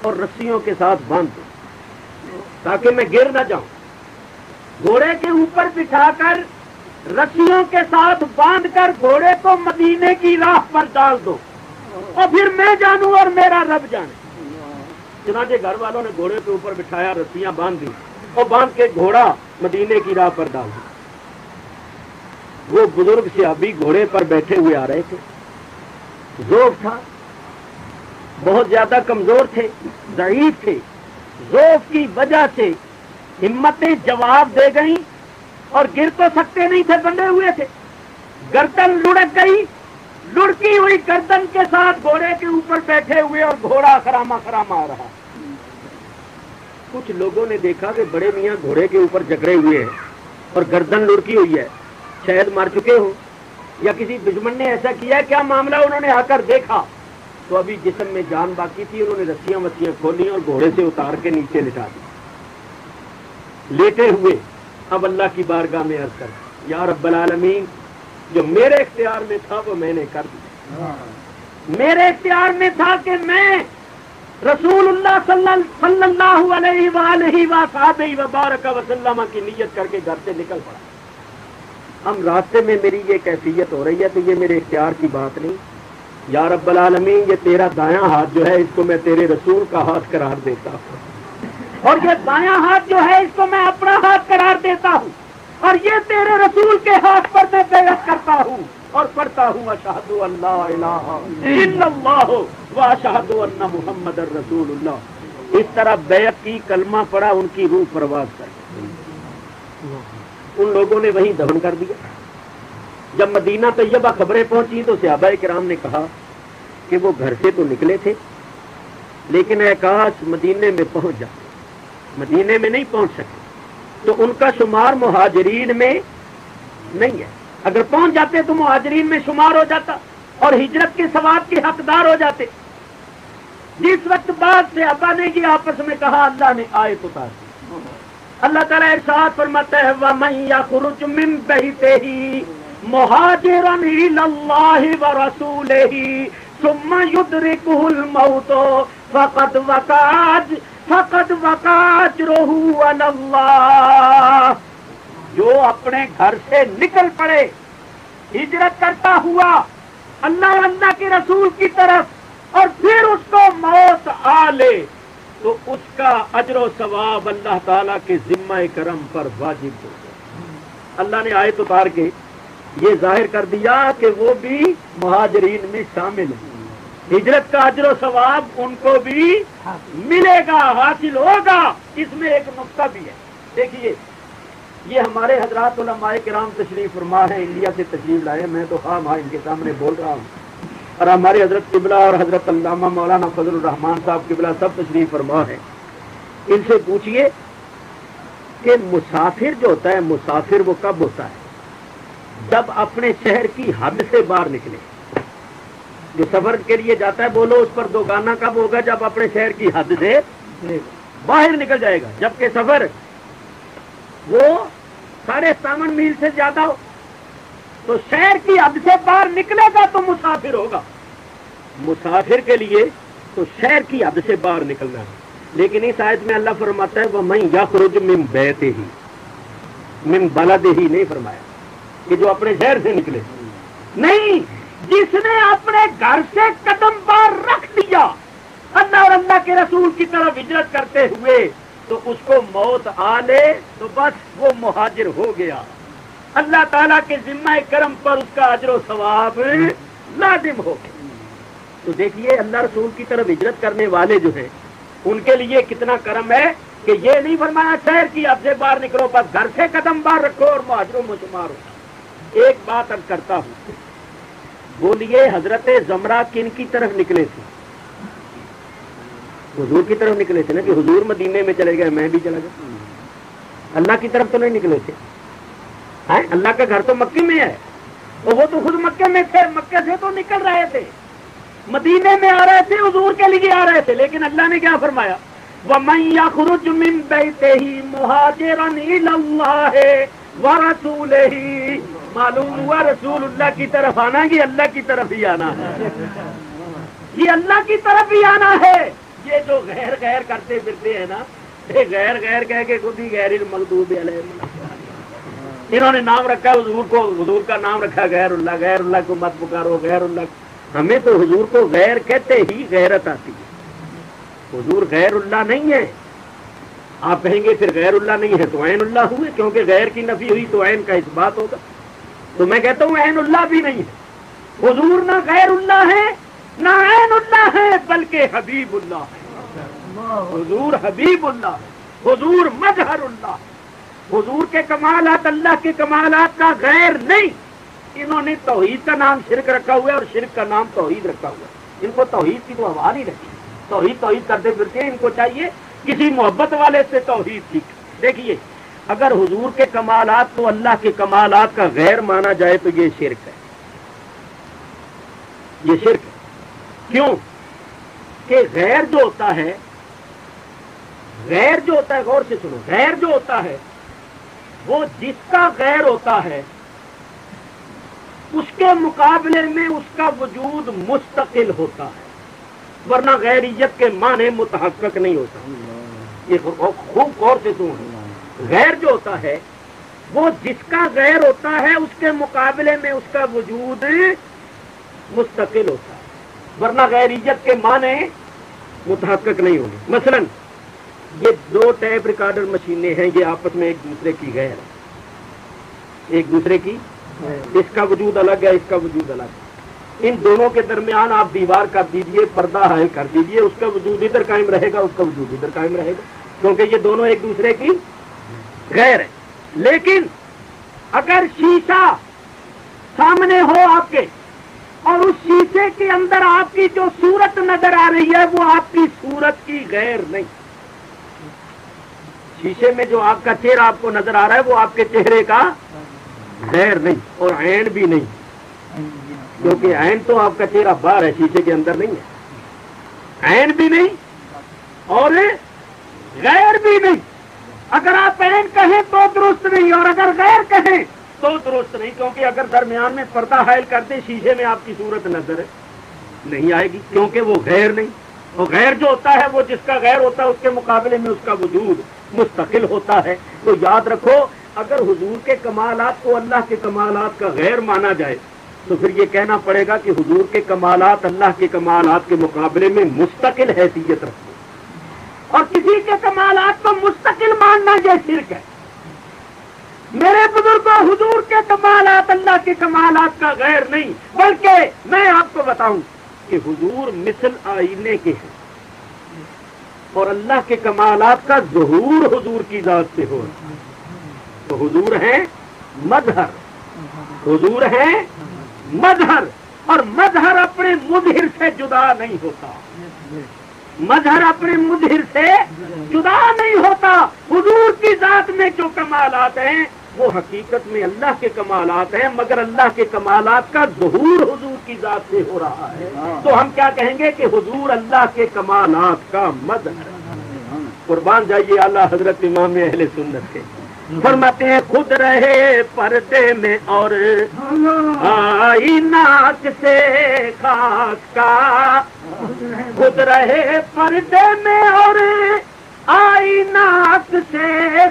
S2: اور رسیوں کے ساتھ باندھ دو تاکہ میں گر نہ جاؤں۔ گھوڑے کے اوپر بٹھا کر رسیوں کے ساتھ باندھ کر گھوڑے کو مدینے کی راہ پر ڈال دو اور پھر میں جانوں اور میرا رب جانے۔ چنانچہ گھر والوں نے گھوڑے کے اوپر بٹھایا، رسیاں باندھ دی اور باندھ کے گھوڑا مدینے کی راہ پر ڈال دیا۔ وہ بزرگ صحابی گھوڑے پر بیٹھے ہوئے آ رہے تھے، ذوف تھا، بہت زیادہ کمزور تھے، ضعیف تھے، ذوف کی وجہ سے ہمتیں جواب دے گئیں اور گر تو سکتے نہیں تھے، بندھے ہوئے تھے، گردن لڑک گئی، لڑکی ہوئی گردن کے ساتھ گھوڑے کے اوپر بیٹھے ہوئے اور گھوڑا خراما خراما آ رہا۔ کچھ لوگوں نے دیکھا کہ بڑے میاں گھوڑے کے اوپر جگڑے ہوئے ہیں اور گردن لڑکی ہوئی ہے، شاید مار چکے ہوں یا کسی دشمن نے ایسا کیا ہے، کیا معاملہ؟ انہوں نے آ کر دیکھا تو ابھی جسم میں جان باقی تھی، انہوں نے رسیاں وسیاں کھولی اور گھوڑے سے اتار کے نیچے لٹا دی۔ لیٹے ہوئے اب اللہ کی بارگاہ میں عرض کر یا رب العالمین، جو میرے اختیار میں تھا وہ میں نے کر دیا، میرے اختیار میں تھا کہ میں رسول اللہ صلی اللہ علیہ وآلہ وصحبہ وبارک وسلم کی نیت کر کے گھر سے نکل پڑا، ہم راستے میں میری یہ کیفیت ہو رہی ہے تو یہ میرے اختیار کی بات نہیں، یا رب العالمین یہ تیرا دایاں ہاتھ جو ہے اس کو میں تیرے رسول کا ہاتھ قرار دیتا ہوں، اور یہ بایاں ہاتھ جو ہے اس کو میں اپنا ہاتھ قرار دیتا ہوں، اور یہ تیرے رسول کے ہاتھ پر میں بیعت کرتا ہوں اور پڑھتا ہوں اشہد ان لا الہ الا اللہ واشہد ان محمد رسول اللہ۔ اس طرح بیعت کی، کلمہ پڑھا، ان کی روح پرواز کر ان لوگوں نے وہیں دفن کر دیا۔ جب مدینہ طیبہ خبریں پہنچی تو صحابہ کرام نے کہا کہ وہ گھر سے تو نکلے تھے لیکن اے کاش مدینے میں پہنچ جاتے، مدینے میں نہیں پہنچ سکے تو ان کا شمار مہاجرین میں نہیں ہے، اگر پہنچ جاتے تو مہاجرین میں شمار ہو جاتا اور ہجرت کے ثواب کے حقدار ہو جاتے۔ جس وقت بعد سے ابا نے یہ آپس میں کہا، اللہ نے آیت اتار دی۔ اللہ تعالیٰ ارشاد فرماتا ہے وَمَن يَخْرُجْ مِن بَيْتِهِ مُهَاجِرًا إِلَى اللَّهِ وَرَسُولِهِ ثُمَّ يُدْرِكُهُ الْمَوْتُ فَقَدْ وَقَعَ أَجْرُهُ عَلَى اللَّهِ، جو اپنے گھر سے نکل پڑے ہجرت کرتا ہوا اللہ اور اللہ کے رسول کی طرف اور پھر اس کو موت آ لے تو اس کا اجر و ثواب اللہ تعالیٰ کے ذمہ کرم پر واجب ہو گیا۔ اللہ نے آیت اتار کے یہ ظاہر کر دیا کہ وہ بھی مہاجرین میں شامل ہیں، ہجرت کا اجر و ثواب ان کو بھی ملے گا، حاصل ہوگا۔ اس میں ایک نقطہ بھی ہے، دیکھیے یہ ہمارے حضرات علماء کرام تشریف فرما ہے، انڈیا سے تشریف لائے، میں تو خواہ ان کے سامنے بول رہا ہوں، اور ہمارے حضرت قبلہ اور حضرت علامہ مولانا فضل الرحمان صاحب قبلہ سب تشریف فرما ہے۔ ان سے پوچھئے کہ مسافر جو ہوتا ہے، مسافر وہ کب ہوتا ہے؟ جب اپنے شہر کی حد سے باہر نکلے۔ جو سفر کے لیے جاتا ہے بولو اس پر دوگانہ کب ہوگا؟ جب اپنے شہر کی حد سے باہر نکل جائے گا، جبکہ سفر وہ 57.5 میل سے زیادہ ہو تو شہر کی حد سے باہر نکلے گا تو مسافر ہوگا۔ مسافر کے لیے تو شہر کی حد سے باہر نکلنا ہے، لیکن اس آیت میں اللہ فرماتا ہے وَمَن يَخْرُجْ مِن بَيْتِهِ، مِن بَلَدِهِ نہیں فرمایا کہ جو اپنے شہر سے نکلے، نہیں، جس نے اپنے گھر سے قدم باہر رکھ دیا اللہ اور اللہ کے رسول کی طرف ہجرت کرتے ہوئے تو اس کو موت آ لے تو بس وہ مہاجر ہو گیا، اللہ تعالیٰ کے ذمہ کرم پر اس کا اجر و ثواب لازم ہو گیا۔ تو دیکھیے اللہ رسول کی طرف ہجرت کرنے والے جو ہیں ان کے لیے کتنا کرم ہے کہ یہ نہیں فرمایا شہر کی اب سے باہر نکلو، بس گھر سے قدم باہر رکھو اور مہاجروں میں شمار ہو۔ ایک بات اب کرتا ہوں، بولیے حضرت زمرہ کن کی طرف نکلے تھے؟ حضور کی طرف نکلے تھے نا، کہ حضور مدینے میں چلے گئے میں بھی چلا گیا، اللہ کی طرف تو نہیں نکلے تھے۔ اللہ کا گھر تو مکے میں ہے، اور وہ تو خود مکے میں تھے، مکے سے تو نکل رہے تھے، مدینے میں آ رہے تھے، حضور کے لیے آ رہے تھے، لیکن اللہ نے کیا فرمایا؟ وَمَن يَخْرُجْ مِن بَيْتِهِ مُهَاجِرًا إِلَى اللَّهِ وَرَسُولِهِ، معلوم ہوا رسول اللہ کی طرف آنا یہ اللہ کی طرف ہی آنا ہے، یہ اللہ کی طرف ہی آنا ہے۔ یہ جو غیر غیر کرتے پھرتے ہیں نا، غیر غیر کہہ کے خود ہی غیر المغضوب علیہم، انہوں نے نام رکھا حضور کو، حضور کا نام رکھا غیر اللہ، غیر اللہ کو مت پکارو، غیر اللہ۔ ہمیں تو حضور کو غیر کہتے ہی غیرت آتی ہے، حضور غیر اللہ نہیں ہے۔ آپ کہیں گے پھر غیر اللہ نہیں ہے تو عین اللہ ہوئے، کیونکہ غیر کی نفی ہوئی تو عین کا اس بات ہوگا، تو میں کہتا ہوں عین اللہ بھی نہیں ہے، حضور نہ غیر اللہ ہے نہ عین اللہ ہے، بلکہ حبیب اللہ ہے۔ حضور حبیب اللہ ہے، حضور مظہر اللہ، حضور کے کمالات اللہ کے کمالات کا غیر نہیں۔ انہوں نے توحید کا نام شرک رکھا ہوا ہے اور شرک کا نام توحید رکھا ہوا ہے، ان کو توحید کی تو ہوا نہیں رکھی، توحید کرتے پھرتے ان کو چاہیے کسی محبت والے سے توحید سیکھ۔ دیکھیے اگر حضور کے کمالات کو اللہ کے کمالات کا غیر مانا جائے تو یہ شرک ہے، یہ شرک ہے۔ کیوں کہ غیر جو ہوتا ہے، غیر جو ہوتا ہے، غور سے سنو، غیر جو ہوتا ہے وہ جس کا غیر ہوتا ہے اس کے مقابلے میں اس کا وجود مستقل ہوتا ہے، ورنہ غیریت کے معنی متحقق نہیں ہوتا۔ یہ خوب غور سے سنو، غیر جو ہوتا ہے وہ جس کا غیر ہوتا ہے اس کے مقابلے میں اس کا وجود مستقل ہوتا ہے، ورنہ غیریت کے معنی متحقق نہیں ہوں گے۔ مثلا یہ دو ٹیپ ریکارڈر مشینیں ہیں، یہ آپس میں ایک دوسرے کی غیر ہے، ایک دوسرے کی، اس کا وجود الگ ہے، اس کا وجود الگ ہے۔ ان دونوں کے درمیان آپ دیوار کر دیجئے، پردہ حائل کر دیجئے، اس کا وجود ادھر قائم رہے گا، اس کا وجود ادھر قائم رہے گا، کیونکہ یہ دونوں ایک دوسرے کی غیر ہے۔ لیکن اگر شیشہ سامنے ہو آپ کے اور اس شیشے کے اندر آپ کی جو صورت نظر آ رہی ہے وہ آپ کی صورت کی غیر نہیں، شیشے میں جو آپ کا چہرہ آپ کو نظر آ رہا ہے وہ آپ کے چہرے کا غیر نہیں اور عین بھی نہیں، کیونکہ عین تو آپ کا چہرہ باہر ہے، شیشے کے اندر نہیں ہے، عین بھی نہیں اور غیر بھی نہیں۔ اگر آپ عین کہیں تو درست نہیں اور اگر غیر کہیں تو درست نہیں، کیونکہ اگر درمیان میں پردہ حائل کرتے شیشے میں آپ کی صورت نظر نہیں آئے گی، کیونکہ وہ غیر نہیں۔ اور غیر جو ہوتا ہے وہ جس کا غیر ہوتا ہے اس کے مقابلے میں اس کا وجود مستقل ہوتا ہے۔ تو یاد رکھو اگر حضور کے کمالات کو اللہ کے کمالات کا غیر مانا جائے تو پھر یہ کہنا پڑے گا کہ حضور کے کمالات اللہ کے کمالات کے مقابلے میں مستقل حیثیت رکھتے، اور کسی کے کمالات کو مستقل ماننا یہ شرک ہے۔ میرے بزرگوں، حضور کے کمالات اللہ کے کمالات کا غیر نہیں، بلکہ میں آپ کو بتاؤں کہ حضور مثل آئینے کے ہیں، اور اللہ کے کمالات کا ظہور حضور کی ذات سے ہو رہا ہے۔ تو حضور ہیں مظہر، حضور ہیں مظہر، اور مظہر اپنے مظہر سے جدا نہیں ہوتا، مظہر اپنے مظہر سے جدا نہیں ہوتا۔ حضور کی ذات میں جو کمالات ہیں وہ حقیقت میں اللہ کے کمالات ہیں، مگر اللہ کے کمالات کا ظہور حضور کی ذات سے ہو رہا ہے، تو ہم کیا کہیں گے کہ حضور اللہ کے کمالات کا مظہر۔ قربان جائیے اعلیٰ حضرت امام اہل سنت کے، فرماتے ہیں خود رہے پردے میں اور آئینہ سے خاک کا، خود رہے پردے میں اور آئینہ سے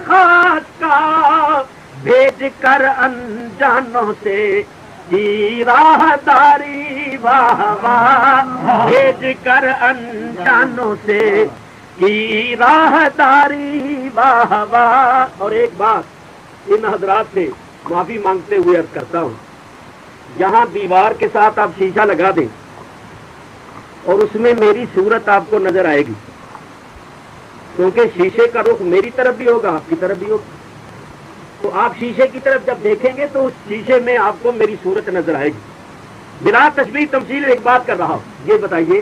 S2: خاک کا، بھیج کر انجانوں سے کی راہ داری واہ واہ، بھیج کر انجانوں سے کی راہ داری واہ واہ۔ اور ایک بات ان حضرات سے معافی مانگتے ہوئے عرض کرتا ہوں، یہاں دیوار کے ساتھ آپ شیشہ لگا دیں اور اس میں میری صورت آپ کو نظر آئے گی، کیونکہ شیشے کا رخ میری طرف بھی ہوگا، آپ کی طرف بھی ہوگا. تو آپ شیشے کی طرف جب دیکھیں گے تو اس شیشے میں آپ کو میری صورت نظر آئے گی. بلا تشبیہ تمثیل ایک بات کر رہا ہوں. یہ بتائیے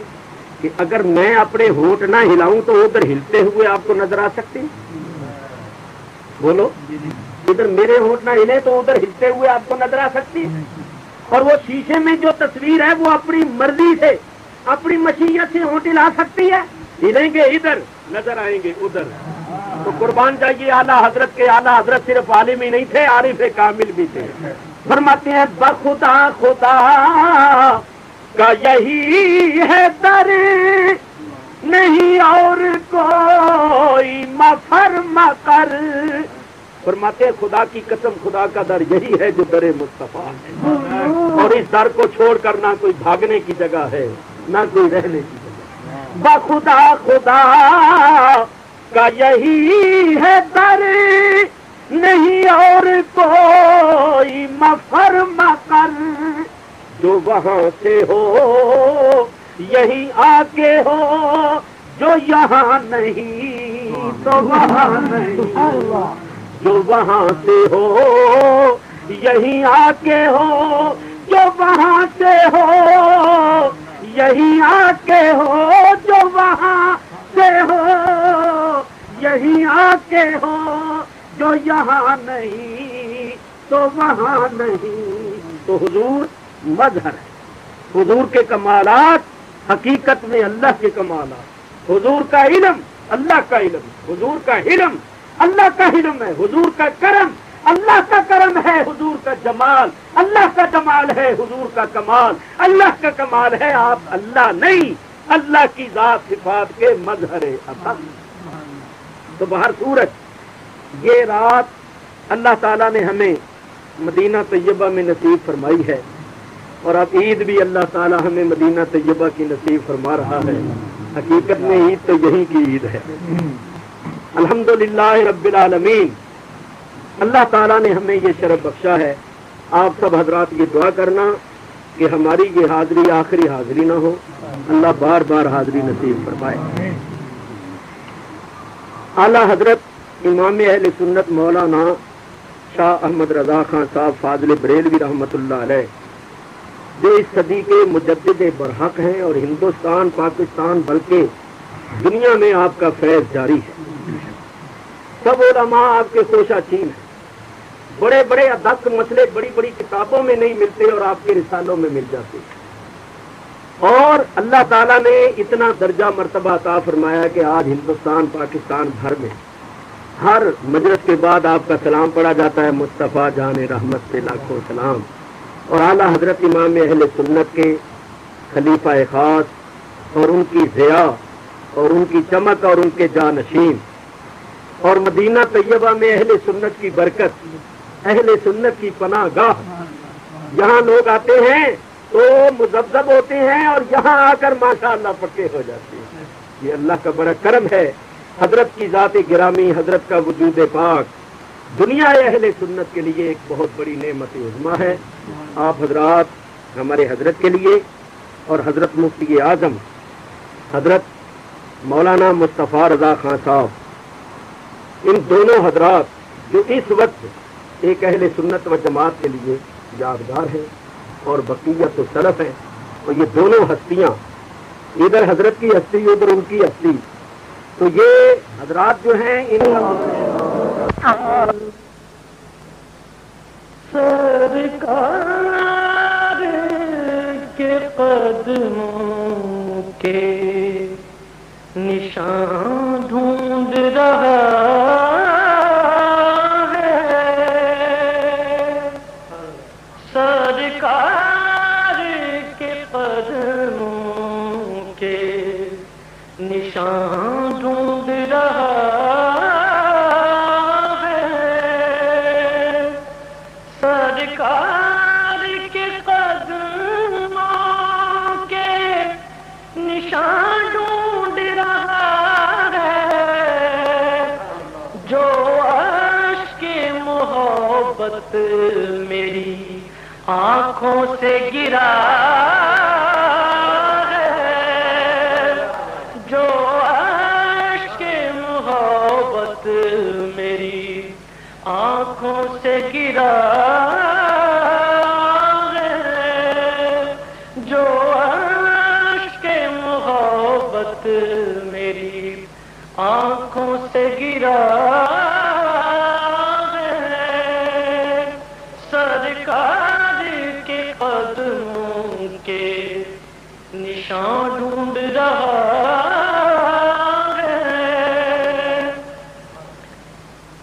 S2: کہ اگر میں اپنے ہونٹ نہ ہلاؤں تو ادھر ہلتے ہوئے آپ کو نظر آ سکتے ہیں؟ بولو. ادھر میرے ہونٹ نہ ہلے تو ادھر ہلتے ہوئے آپ کو نظر آ سکتی ہے. اور وہ شیشے میں جو تصویر ہے وہ اپنی مرضی سے اپنی مشیت سے ہونٹ ہلا سکتی ہے. ہلیں گے ادھر نظر آئیں گے ادھر. تو قربان جائیے اعلیٰ حضرت کے. اعلیٰ حضرت صرف عالم ہی نہیں تھے، عارف کامل بھی تھے. فرماتے ہیں بخدا خدا کا یہی ہے در، نہیں اور کوئی مفر مکر. فرماتے ہیں خدا کی قسم، خدا کا در یہی ہے جو در مصطفیٰ ہے، اور اس در کو چھوڑ کر نہ کوئی بھاگنے کی جگہ ہے نہ کوئی رہنے کی جگہ. بخدا خدا کا یہی ہے در، نہیں اور کوئی مفر مکر. جو وہاں سے ہو یہی آ کے ہو، جو یہاں نہیں تو وہاں نہیں. جو وہاں سے ہو یہی آ کے ہو، جو وہاں سے ہو یہی آ کے ہو، جو وہاں سے ہو یہی آ کے ہو، جو یہاں نہیں تو وہاں نہیں. تو حضور مظہر ہے، حضور کے کمالات حقیقت میں اللہ کے کمالات. حضور کا علم اللہ کا علم، حضور کا علم اللہ کا علم ہے. حضور کا کرم اللہ کا کرم ہے. حضور کا جمال اللہ کا جمال ہے. حضور کا کمال اللہ کا کمال ہے. آپ اللہ نہیں، اللہ کی ذات صفات کے مظہر اصل. تو بہر صورت یہ رات اللہ تعالیٰ نے ہمیں مدینہ طیبہ میں نصیب فرمائی ہے، اور اب عید بھی اللہ تعالیٰ ہمیں مدینہ طیبہ کی نصیب فرما رہا ہے. حقیقت میں عید تو یہی کی عید ہے. الحمدللہ رب العالمین. اللہ تعالیٰ نے ہمیں یہ شرف بخشا ہے. آپ سب حضرات یہ دعا کرنا کہ ہماری یہ حاضری آخری حاضری نہ ہو، اللہ بار بار حاضری نصیب فرمائے. اعلیٰ حضرت امام اہل سنت مولانا شاہ احمد رضا خان صاحب فاضل بریلوی رحمۃ اللہ علیہ، جو اس صدی کے مجدد برحق ہیں، اور ہندوستان پاکستان بلکہ دنیا میں آپ کا فیض جاری ہے. سب علماء آپ کے کوشا چین ہیں. بڑے بڑے ادق مسئلے بڑی بڑی کتابوں میں نہیں ملتے اور آپ کے رسالوں میں مل جاتے. اور اللہ تعالیٰ نے اتنا درجہ مرتبہ عطا فرمایا کہ آج ہندوستان پاکستان بھر میں ہر مجلس کے بعد آپ کا سلام پڑھا جاتا ہے، مصطفیٰ جان رحمت سے لاکھوں سلام. اور اعلیٰ حضرت امام اہل سنت کے خلیفہ خاص اور ان کی ضیاء اور ان کی چمک اور ان کے جانشین، اور مدینہ طیبہ میں اہل سنت کی برکت، اہل سنت کی پناہ گاہ. یہاں لوگ آتے ہیں تو مذبذب ہوتے ہیں اور یہاں آ کر ماشاءاللہ پکے ہو جاتے ہیں. یہ اللہ کا بڑا کرم ہے. حضرت کی ذات گرامی، حضرت کا وجود پاک دنیا اہل سنت کے لیے ایک بہت بڑی نعمت عظمیٰ ہے. آپ حضرات ہمارے حضرت کے لیے اور حضرت مفتی اعظم حضرت مولانا مصطفیٰ رضا خان صاحب، ان دونوں حضرات جو اس وقت ایک اہل سنت و جماعت کے لیے یادگار ہیں اور بقیت و سلف ہیں. اور یہ دونوں ہستیاں، ادھر حضرت کی ہستی ادھر ان کی ہستی، تو یہ حضرات جو ہیں ان
S3: سرکار کے قدموں کے نشان ڈھونڈ رہا ہے. سرکار کے قدموں کے نشان ڈھونڈ رہا ہے. سرکار کے قدموں کے نشان ڈھونڈ رہا ہے. جو اشک محبت میری آنکھوں سے گرا ہے. میری آنکھوں سے گرا ہے، جو اشک محبت میری آنکھوں سے گرا ہے، سرکار کے قدموں کے نشان ڈھونڈ رہا ہے،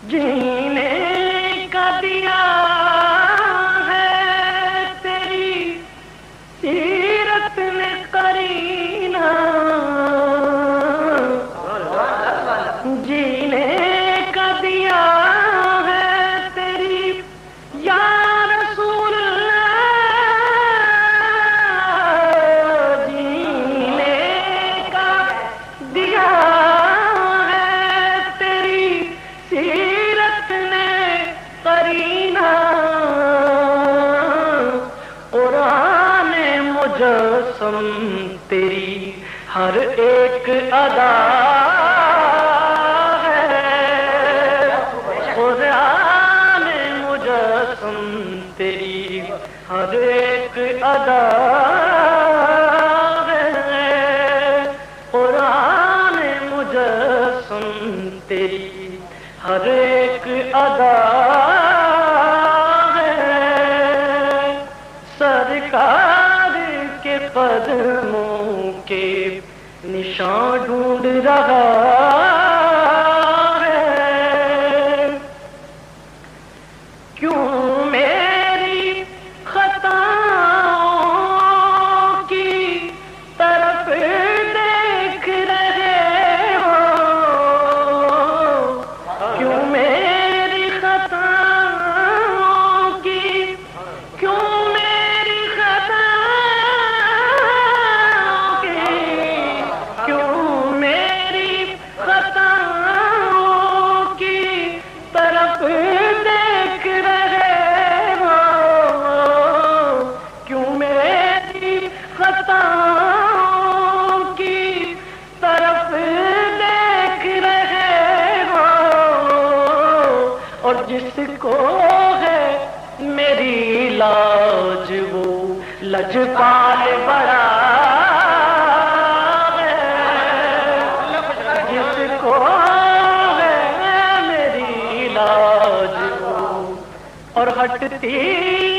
S3: جینے کا دیا ہے تیری سیرت نے قرینہ، جینے کا دیا ہے تیری یا رسول اللہ، جینے کا دیا ہے تیری سیرت نے قرینہ، قرآن مجسم تیری ہر ایک ادا ہے، قرآن مجسم تیری ہر ایک ادا ہے، قرآن مجسم تیری ہر ایک ادا ہے، سرکار کے قدموں کے نشان ڈھونڈ رہا ہے، کیوں میری خطاؤں کی طرف دیکھ رہے ہو، کیوں میری خطاؤں کی، کیوں میری خطاؤں کی، کیوں میری خطاؤں کی طرف دیکھ رہے ہو، کیوں میری خطاؤں کی طرف دیکھ رہے ہو، اور جس کو ہے میری لاج وہ لجپال بڑا ہے، جس کو ہے میری لاج وہ اور ہٹتی